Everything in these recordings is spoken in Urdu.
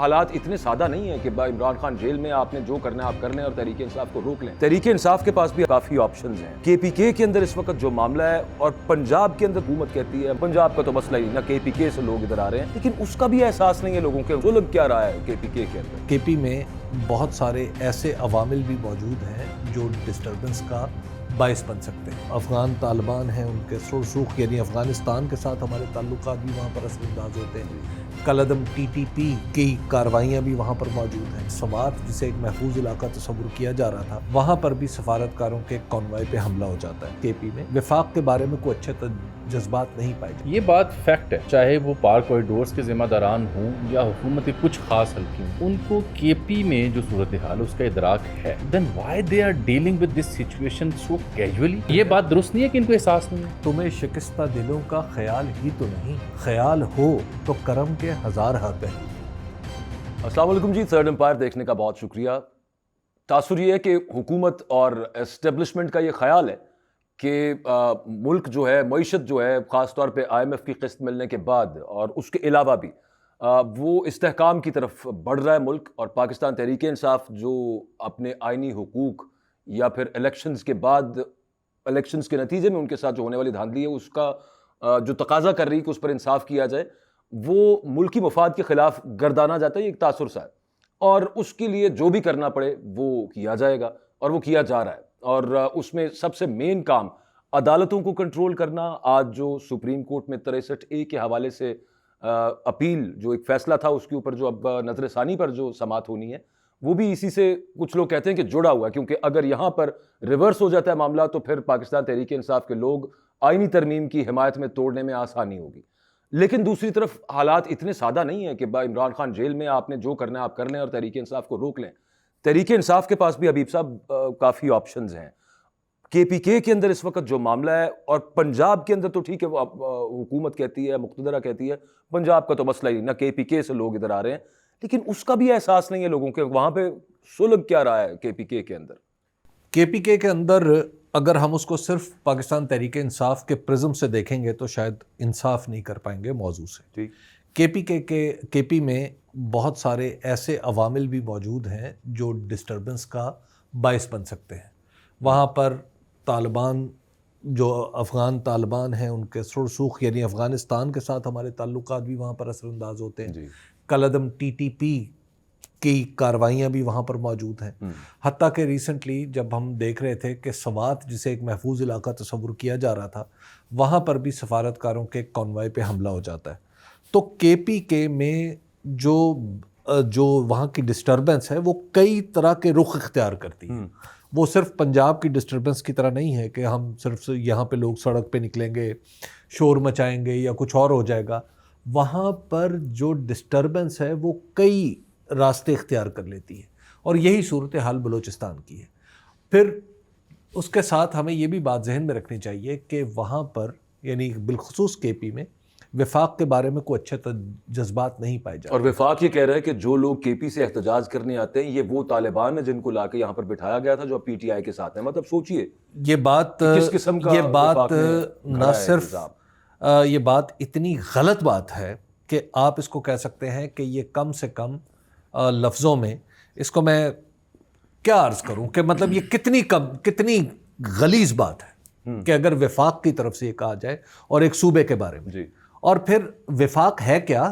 حالات اتنے سادہ نہیں ہیں کہ عمران خان جیل میں آپ نے جو کرنا ہے آپ کر لیں اور تحریک انصاف کو روک لیں. تحریک انصاف کے پاس بھی کافی آپشنز ہیں. کے پی کے اندر اس وقت جو معاملہ ہے اور پنجاب کے اندر حکومت کہتی ہے پنجاب کا تو مسئلہ ہی نہ کے پی کے سے لوگ ادھر آ رہے ہیں, لیکن اس کا بھی احساس نہیں ہے لوگوں کے ظلم کیا رہا ہے کے پی کے اندر. کے پی میں بہت سارے ایسے عوامل بھی موجود ہیں جو ڈسٹربنس کا باعث بن سکتے ہیں. افغان طالبان ہیں, ان کے سرسوخ یعنی افغانستان کے ساتھ ہمارے تعلقات بھی وہاں پر اثر انداز ہوتے ہیں. کالعدم ٹی ٹی پی کی کارروائیاں بھی وہاں پر موجود ہیں. سوات جسے ایک محفوظ علاقہ تصور کیا جا رہا تھا, وہاں پر بھی سفارتکاروں کے کانوائے پہ حملہ ہو جاتا ہے. کے پی میں وفاق کے بارے میں کوئی اچھے جذبات نہیں پائے جاتے. یہ بات فیکٹ ہے, چاہے وہ پارک کوریڈورز کے ذمہ داران ہوں یا حکومت کے کچھ خاص حلقے ہوں, ان کو کے پی میں جو صورتحال اس کا ادراک ہے. Then why they are dealing with this situation so casually. یہ بات درست نہیں ہے کہ ان کو احساس نہیں ہے. تمہیں شکستہ دلوں کا خیال ہی تو نہیں, خیال ہو تو کرم کے ہزار ہاتھ ہیں. السلام علیکم جی, تھرڈ امپائر دیکھنے کا بہت شکریہ. تاثر یہ ہے کہ حکومت اور اسٹیبلشمنٹ کا یہ خیال ہے کہ ملک جو ہے, معیشت جو ہے, خاص طور پہ آئی ایم ایف کی قسط ملنے کے بعد اور اس کے علاوہ بھی وہ استحکام کی طرف بڑھ رہا ہے ملک. اور پاکستان تحریک انصاف جو اپنے آئینی حقوق یا پھر الیکشنز کے بعد الیکشنز کے نتیجے میں ان کے ساتھ جو ہونے والی دھاندلی ہے اس کا جو تقاضا کر رہی ہے کہ اس پر انصاف کیا جائے, وہ ملکی مفاد کے خلاف گردانا جاتا ہے. یہ ایک تاثر سا ہے اور اس کے لیے جو بھی کرنا پڑے وہ کیا جائے گا اور وہ کیا جا رہا ہے. اور اس میں سب سے مین کام عدالتوں کو کنٹرول کرنا. آج جو سپریم کورٹ میں 63A کے حوالے سے اپیل جو ایک فیصلہ تھا اس کے اوپر جو اب نظر ثانی پر جو سماعت ہونی ہے, وہ بھی اسی سے کچھ لوگ کہتے ہیں کہ جڑا ہوا ہے, کیونکہ اگر یہاں پر ریورس ہو جاتا ہے معاملہ تو پھر پاکستان تحریک انصاف کے لوگ آئینی ترمیم کی حمایت میں توڑنے میں آسانی ہوگی. لیکن دوسری طرف حالات اتنے سادہ نہیں ہیں کہ عمران خان جیل میں آپ نے جو کرنا ہے آپ کر لیں اور تحریک انصاف کو روک لیں. تحریک انصاف کے پاس بھی حبیب صاحب کافی آپشنز ہیں. کے پی کے اندر اس وقت جو معاملہ ہے اور پنجاب کے اندر تو ٹھیک ہے, حکومت کہتی ہے, مقتدرہ کہتی ہے پنجاب کا تو مسئلہ ہی نہ کے پی کے سے لوگ ادھر آ رہے ہیں, لیکن اس کا بھی احساس نہیں ہے لوگوں کے وہاں پہ سلگ کیا رہا ہے کے پی کے اندر. کے پی کے اندر اگر ہم اس کو صرف پاکستان تحریک انصاف کے پرزم سے دیکھیں گے تو شاید انصاف نہیں کر پائیں گے موضوع سے. کے پی میں بہت سارے ایسے عوامل بھی موجود ہیں جو ڈسٹربنس کا باعث بن سکتے ہیں. وہاں پر طالبان جو افغان طالبان ہیں, ان کے سرسوخ یعنی افغانستان کے ساتھ ہمارے تعلقات بھی وہاں پر اثر انداز ہوتے ہیں. کالعدم ٹی ٹی پی کی کارروائیاں بھی وہاں پر موجود ہیں. حتیٰ کہ ریسنٹلی جب ہم دیکھ رہے تھے کہ سوات جسے ایک محفوظ علاقہ تصور کیا جا رہا تھا, وہاں پر بھی سفارتکاروں کے کانوائے پہ حملہ ہو جاتا ہے. تو کے پی کے میں جو وہاں کی ڈسٹربنس ہے وہ کئی طرح کے رخ اختیار کرتی ہے. وہ صرف پنجاب کی ڈسٹربنس کی طرح نہیں ہے کہ ہم صرف یہاں پہ لوگ سڑک پہ نکلیں گے, شور مچائیں گے یا کچھ اور ہو جائے گا. وہاں پر جو ڈسٹربنس ہے وہ کئی راستے اختیار کر لیتی ہے, اور یہی صورتحال بلوچستان کی ہے. پھر اس کے ساتھ ہمیں یہ بھی بات ذہن میں رکھنی چاہیے کہ وہاں پر یعنی بالخصوص کے پی میں وفاق کے بارے میں کوئی اچھے جذبات نہیں پائے جاتے. اور وفاق یہ کہہ رہا ہے کہ جو لوگ کے پی سے احتجاج کرنے آتے ہیں یہ وہ طالبان ہیں جن کو لا کے یہاں پر بٹھایا گیا تھا جو پی ٹی آئی کے ساتھ ہیں. مطلب سوچئے یہ بات کس قسم کا نہ صرف یہ بات اتنی غلط بات ہے کہ آپ اس کو کہہ سکتے ہیں کہ یہ کم سے کم لفظوں میں اس کو میں کیا عرض کروں کہ مطلب یہ کتنی غلیظ بات ہے کہ اگر وفاق کی طرف سے یہ کہا جائے اور ایک صوبے کے بارے میں. اور پھر وفاق ہے کیا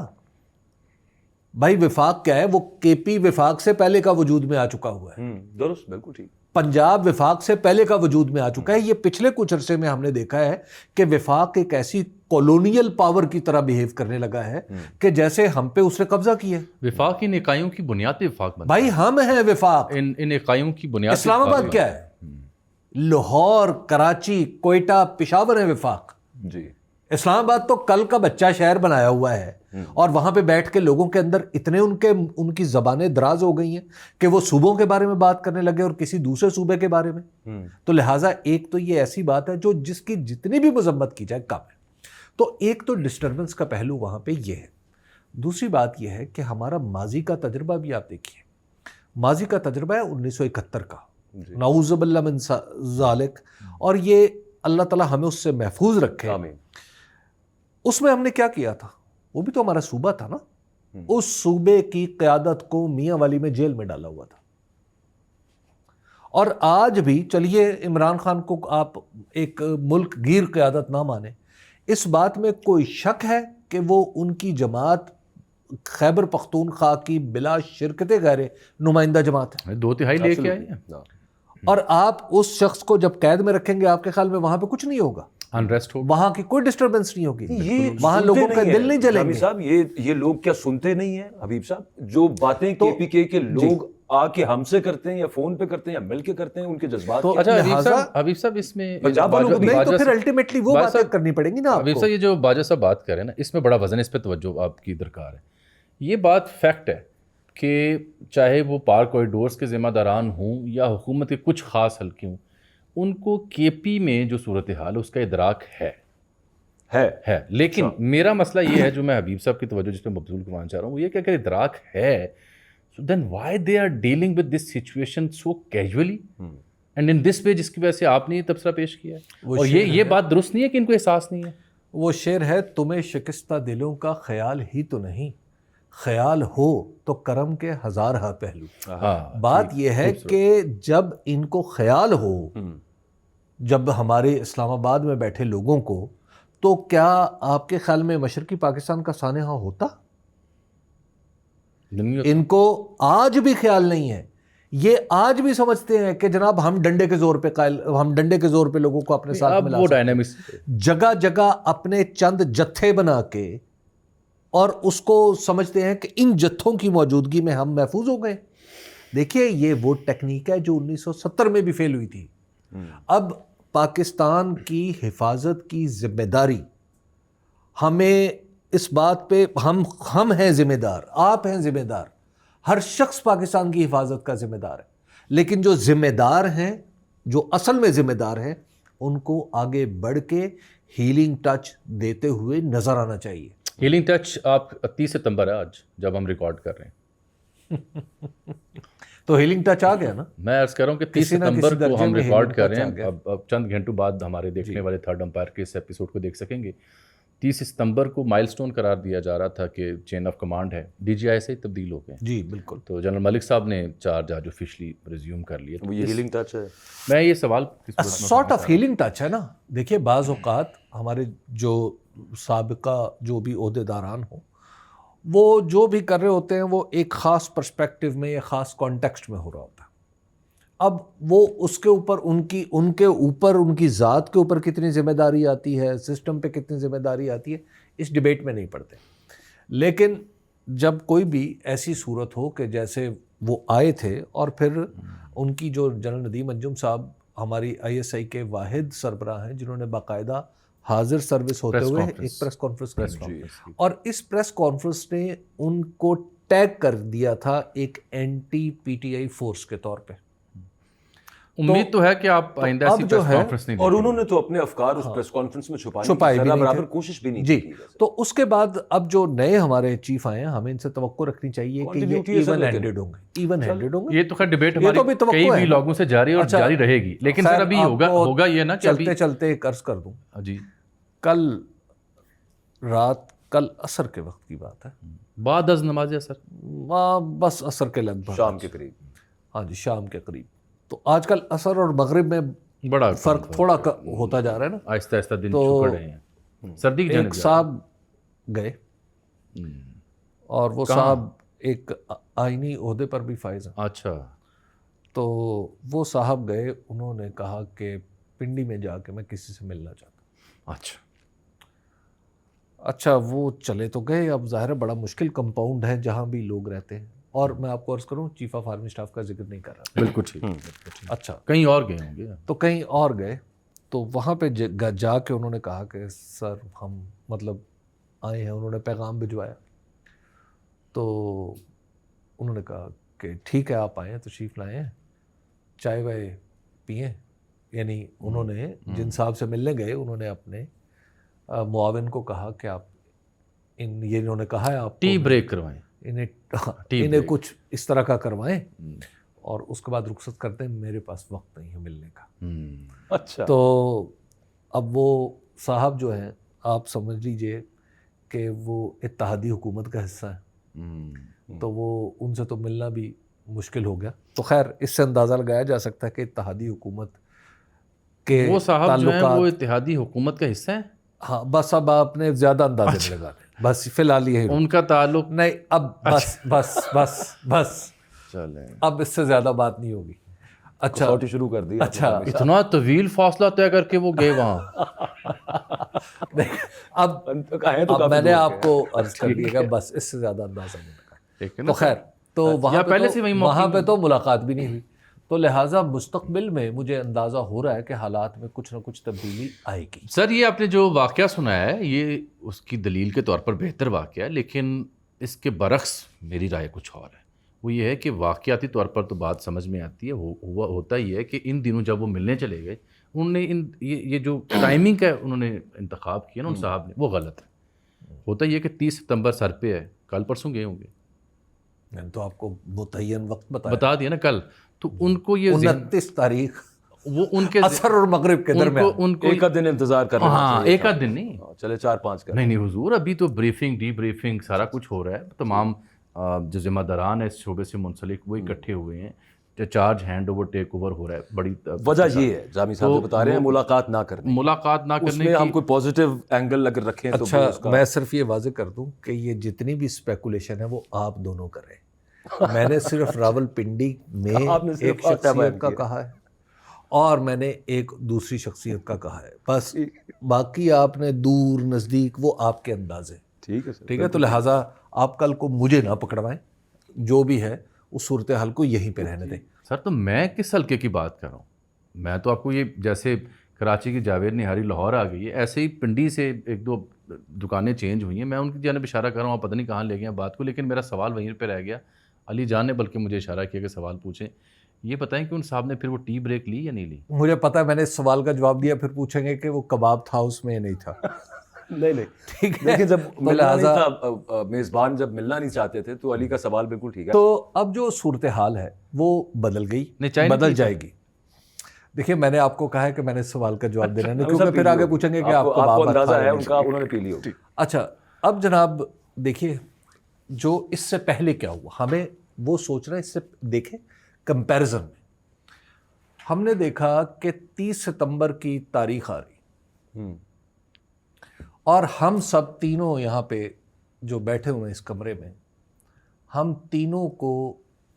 بھائی؟ وفاق کیا ہے؟ وہ کے پی وفاق سے پہلے کا وجود میں آ چکا ہوا ہے. درست, بالکل ٹھیک. پنجاب وفاق سے پہلے کا وجود میں آ چکا ہے. یہ پچھلے کچھ عرصے میں ہم نے دیکھا ہے کہ وفاق ایک ایسی کولونیل پاور کی طرح بیہیو کرنے لگا ہے کہ جیسے ہم پہ اس نے قبضہ کیا ہے. وفاق ان اکائیوں کی بنیاد پہ وفاق بنتا بھائی ہم ہیں وفاق. ان اکائیوں کی بنیاد. اسلام آباد کیا ہے؟ لاہور, کراچی, کوئٹہ, پشاور ہے وفاق. جی. اسلام آباد تو کل کا بچہ شہر بنایا ہوا ہے, اور وہاں پہ بیٹھ کے لوگوں کے اندر اتنے ان کی زبانیں دراز ہو گئی ہیں کہ وہ صوبوں کے بارے میں بات کرنے لگے اور کسی دوسرے صوبے کے بارے میں. تو لہٰذا ایک تو یہ ایسی بات ہے جس کی جتنی بھی مذمت کی جائے کم ہے. تو ایک تو ڈسٹربنس کا پہلو وہاں پہ یہ ہے. دوسری بات یہ ہے کہ ہمارا ماضی کا تجربہ بھی آپ دیکھیے. ماضی کا تجربہ ہے 1971 کا, نعوذ باللہ من ذالک, اور یہ اللہ تعالیٰ ہمیں اس سے محفوظ رکھے. اس میں ہم نے کیا کیا تھا؟ وہ بھی تو ہمارا صوبہ تھا نا. اس صوبے کی قیادت کو میاں والی میں جیل میں ڈالا ہوا تھا. اور آج بھی چلیے عمران خان کو آپ ایک ملک گیر قیادت نہ مانیں, اس بات میں کوئی شک ہے کہ وہ ان کی جماعت خیبر پختونخوا کی بلا شرکت غیر نمائندہ جماعت ہے. 2/3 لے کے آئے ہیں. اور آپ اس شخص کو جب قید میں رکھیں گے, آپ کے خیال میں وہاں پہ کچھ نہیں ہوگا, انریسٹ ہوگا, وہاں کی کوئی ڈسٹربنس نہیں ہوگی, یہ وہاں سنتے لوگوں کا ہیں دل نہیں جلیں حبیب گے. صاحب, یہ لوگ کیا سنتے نہیں ہیں حبیب صاحب؟ جو باتیں کے پی کے لوگ آ کے ہم سے کرتے ہیں یا فون پہ کرتے ہیں یا مل کے کرتے ہیں, ان کے جذبات تو کیا ہیں؟ اچھا حبیب صاحب اس میں پنجاب والوں کو بھی نہیں تو پھر الٹیمیٹلی وہ باجوہ باتیں صاحب- کرنی پڑیں گی نا آپ حبیب کو. صاحب یہ جو باجوہ صاحب بات کر رہے ہیں نا, اس میں بڑا وزن, اس پہ توجہ آپ کی درکار ہے. یہ بات فیکٹ ہے کہ چاہے وہ پار کوریڈورز کے ذمہ داران ہوں یا حکومت کے کچھ خاص حلقے ہوں, ان کو کے پی میں جو صورتحال ہے اس کا ادراک ہے. لیکن میرا مسئلہ یہ ہے جو میں حبیب صاحب کی توجہ جس پہ مبذول کروانا چاہ رہا ہوں, وہ یہ کہ اگر ادراک ہے so then why they are dealing with this situation so casually and in this way, جس کی وجہ سے آپ نے یہ تبصرہ پیش کیا ہے. اور یہ بات درست نہیں ہے کہ ان کو احساس نہیں ہے. وہ شعر ہے, تمہیں شکستہ دلوں کا خیال ہی تو نہیں, خیال ہو تو کرم کے ہزارہ پہلو. بات یہ ہے کہ جب ان کو خیال ہو, جب ہمارے اسلام آباد میں بیٹھے لوگوں کو, تو کیا آپ کے خیال میں مشرقی پاکستان کا سانحہ ہوتا؟ ان کو آج بھی خیال نہیں ہے. یہ آج بھی سمجھتے ہیں کہ جناب ہم ڈنڈے کے زور پہ لوگوں کو اپنے ساتھ ملا سکتے ہیں. جگہ جگہ اپنے چند جتھے بنا کے, اور اس کو سمجھتے ہیں کہ ان جتھوں کی موجودگی میں ہم محفوظ ہو گئے. دیکھیے یہ وہ ٹیکنیک ہے جو 1970 میں بھی فیل ہوئی تھی. اب پاکستان کی حفاظت کی ذمہ داری ہمیں, اس بات پہ ہم ہیں ذمہ دار, آپ ہیں ذمہ دار, ہر شخص پاکستان کی حفاظت کا ذمہ دار ہے. لیکن جو ذمہ دار ہیں, جو اصل میں ذمہ دار ہیں, ان کو آگے بڑھ کے ہیلنگ ٹچ دیتے ہوئے نظر آنا چاہیے. ہیلنگ ٹچ آپ 30 ستمبر ہے آج جب ہم ریکارڈ کر رہے ہیں, تو ہیلنگ ٹچ آ گیا نا. میں عرض کر رہا ہوں کہ 30 ستمبر کو ہم ریکارڈ کر رہے ہیں. اب چند گھنٹوں بعد ہمارے دیکھنے والے تھرڈ امپائر کے اس ایپیسوڈ کو دیکھ سکیں گے. 30 ستمبر کو مائل سٹون قرار دیا جا رہا تھا کہ چین آف کمانڈ ہے, ڈی جی آئی سے تبدیل ہو گئے. جی بالکل. تو جنرل ملک صاحب نے چارج آج آفیشلی ریزیوم کر لیے. وہ یہ ہیلنگ ٹچ ہے. میں یہ سوال سارٹ آف ہیلنگ ٹچ ہے نا. دیکھیے بعض اوقات ہمارے جو سابقہ جو بھی عہدیداران ہوں, وہ جو بھی کر رہے ہوتے ہیں وہ ایک خاص پرسپیکٹو میں یا خاص کانٹیکسٹ میں ہو رہا ہوتا ہے. اب وہ اس کے اوپر ان کی ذات کے اوپر کتنی ذمہ داری آتی ہے, سسٹم پہ کتنی ذمہ داری آتی ہے, اس ڈیبیٹ میں نہیں پڑتے. لیکن جب کوئی بھی ایسی صورت ہو کہ جیسے وہ آئے تھے, اور پھر ان کی جو جنرل ندیم انجم صاحب ہماری ISI کے واحد سربراہ ہیں جنہوں نے باقاعدہ حاضر سروس ہوتے ہوئے ایک پریس کانفرنس کی, اور اس پریس کانفرنس نے ان کو ٹیگ کر دیا تھا ایک اینٹی PTI فورس کے طور پہ. امید تو ہے کہ آپ آئندہ ایسی پریس کانفرنس نہیں, اور انہوں نے تو اپنے افکار اس پریس کانفرنس میں چھپائے بھی برابر کوشش بھی نہیں کی. تو اس کے بعد اب جو نئے ہمارے چیف آئے ہیں, ہمیں ان سے توقع رکھنی چاہیے کہ یہ ایون ہینڈڈ ہوں گے. یہ تو خیر ڈیبیٹ ہماری کئی بھی لوگوں سے جاری اور جاری رہے گی. لیکن سر ابھی ہوگا یہ نا کہ چلتے چلتے ایک عرض کر دوں. جی, کل عصر کے وقت کی بات ہے, بعد از نماز عصر, بس عصر کے لگ بھگ شام کے قریب. ہاں جی, شام کے قریب. تو آج کل عصر اور مغرب میں بڑا فرق تھوڑا ہوتا جا رہا ہے نا, آہستہ آہستہ دن چھکڑ رہے ہیں. سردی کی ایک صاحب گئے, اور وہ صاحب ایک آئینی عہدے پر بھی فائز ہیں. اچھا. تو وہ صاحب گئے, انہوں نے کہا کہ پنڈی میں جا کے میں کسی سے ملنا چاہتا ہوں. اچھا وہ چلے تو گئے. اب ظاہر ہے بڑا مشکل کمپاؤنڈ ہے جہاں بھی لوگ رہتے ہیں, اور میں آپ کو عرض کروں چیف آف آرمی اسٹاف کا ذکر نہیں کر رہا. بالکل ٹھیک. اچھا کہیں اور گئے ہوں گے. تو کہیں اور گئے, تو وہاں پہ جا کے انہوں نے کہا کہ سر ہم مطلب آئے ہیں. انہوں نے پیغام بھجوایا, تو انہوں نے کہا کہ ٹھیک ہے آپ آئے ہیں, تشریف لائے ہیں, چائے وائے پئیں. یعنی انہوں نے جن صاحب سے ملنے گئے, انہوں نے اپنے معاون کو کہا کہ آپ یہ انہوں نے کہا ہے آپ ٹی بریک کروائیں, انہیں کچھ اس طرح کا کروائیں, اور اس کے بعد رخصت کرتے ہیں, میرے پاس وقت نہیں ہے ملنے کا. اچھا. تو اب وہ صاحب جو ہیں آپ سمجھ لیجئے کہ وہ اتحادی حکومت کا حصہ ہیں, تو وہ ان سے تو ملنا بھی مشکل ہو گیا. تو خیر اس سے اندازہ لگایا جا سکتا ہے کہ اتحادی حکومت کے وہ صاحب جو ہیں وہ تعلقات. اتحادی حکومت کا حصہ ہیں. ہاں بس اب آپ نے زیادہ اندازے میں لگا لیں. بس فی الحال یہی ان کا تعلق نہیں. اب بس بس بس بس چلیں اب اس سے زیادہ بات نہیں ہوگی. اچھا کسوٹی شروع کر دی. اچھا اتنا طویل فاصلہ طے کر کے وہ گئے وہاں. اب میں نے آپ کو عرض کر دیا کہ بس اس سے زیادہ اندازہ نہیں لگا. تو خیر تو وہاں پہ تو ملاقات بھی نہیں ہوئی. تو لہٰذا مستقبل میں مجھے اندازہ ہو رہا ہے کہ حالات میں کچھ نہ کچھ تبدیلی آئے گی. سر یہ آپ نے جو واقعہ سنایا ہے یہ اس کی دلیل کے طور پر بہتر واقعہ ہے، لیکن اس کے برعکس میری رائے کچھ اور ہے. وہ یہ ہے کہ واقعاتی طور پر تو بات سمجھ میں آتی ہے. ہوتا یہ ہے کہ ان دنوں جب وہ ملنے چلے گئے انہوں نے یہ جو ٹائمنگ کا انہوں نے انتخاب کیا نا ان صاحب نے، وہ غلط ہے. ہوتا یہ کہ 30 ستمبر سر پہ ہے، کل پرسوں گئے ہوں گے. میں نے تو آپ کو متعین وقت بتا دیا نا کل. تو ان کو یہ 29 تاریخ وہ ان کے عصر اور مغرب کے درمیان ان کو ایک دن انتظار کر رہے ہیں. ہاں ایک آدھ دن نہیں، چلے 4-5 کر. نہیں حضور ابھی تو بریفنگ ڈی بریفنگ سارا کچھ ہو رہا ہے. تمام جو ذمہ داران ہیں اس شعبے سے منسلک وہ اکٹھے ہوئے ہیں. Charge hand over take over ہو رہا ہے. بڑی وجہ یہ ہے جامی صاحب جو بتا رہے ہیں ملاقات نہ کرنے اس میں ہم کوئی پازیٹیو اینگل اگر رکھیں تو. اچھا میں صرف یہ واضح کر دوں کہ یہ جتنی بھی اسپیکولیشن ہے وہ آپ دونوں کر رہے ہیں. میں نے صرف راول پنڈی میں ایک شخصیت کا کہا ہے اور میں نے ایک دوسری شخصیت کا کہا ہے. بس باقی آپ نے دور نزدیک وہ آپ کے انداز ہے. ٹھیک ہے سر. ٹھیک ہے. تو لہٰذا آپ کل کو مجھے نہ پکڑوائیں. جو بھی ہے اس صورتحال کو یہیں پہ رہنے دیں. سر تو میں کس حلقے کی بات کر رہا ہوں؟ میں تو آپ کو یہ جیسے کراچی کی جاوید نہاری لاہور آ گئی ہے ایسے ہی پنڈی سے ایک دو دکانیں چینج ہوئی ہیں. میں ان کی جانب اشارہ کر رہا ہوں، آپ پتہ نہیں کہاں لے گئے ہیں بات کو. لیکن میرا سوال وہیں پہ رہ گیا. علی جان نے بلکہ مجھے اشارہ کیا کہ سوال پوچھیں. یہ بتائیں کہ ان صاحب نے پھر وہ ٹی بریک لی یا نہیں لی؟ مجھے پتہ ہے میں نے اس سوال کا جواب دیا. پھر پوچھیں گے کہ وہ کباب تھا اس میں یا نہیں تھا. نہیں ٹھیک ہے. لیکن جب ملنا نہیں تھا میزبان جب ملنا نہیں چاہتے تھے تو علی کا سوال بالکل ٹھیک ہے. تو اب جو صورتحال ہے وہ بدل گئی، بدل جائے گی. دیکھیے میں نے آپ کو کہا ہے کہ میں نے اس سوال کا جواب دینا نہیں کیونکہ پھر آگے پوچھیں گے کہ آپ کو اندازہ ہے ان کا انہوں نے پی لی ہوگی. اچھا اب جناب دیکھیے جو اس سے پہلے کیا ہوا ہمیں وہ سوچنا. اس سے دیکھیں کمپیریزن میں ہم نے دیکھا کہ 30 ستمبر کی تاریخ آ رہی اور ہم سب تینوں یہاں پہ جو بیٹھے ہوئے ہیں اس کمرے میں ہم تینوں کو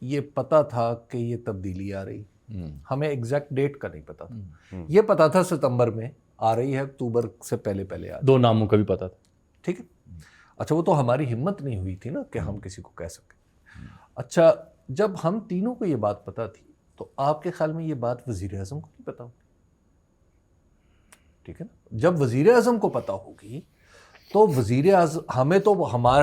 یہ پتا تھا کہ یہ تبدیلی آ رہی. ہمیں ایگزیکٹ ڈیٹ کا نہیں پتا تھا. یہ پتا تھا ستمبر میں آ رہی ہے، اکتوبر سے پہلے پہلے آ رہی. 2 ناموں کا بھی پتا تھا. ٹھیک ہے. اچھا وہ تو ہماری ہمت نہیں ہوئی تھی نا کہ ہم کسی کو کہہ سکیں. اچھا جب ہم تینوں کو یہ بات پتا تھی تو آپ کے خیال میں یہ بات وزیر اعظم کو نہیں پتا ہوگی؟ ٹھیک ہے نا. جب وزیر اعظم کو پتا ہوگی تو وزیر اعظم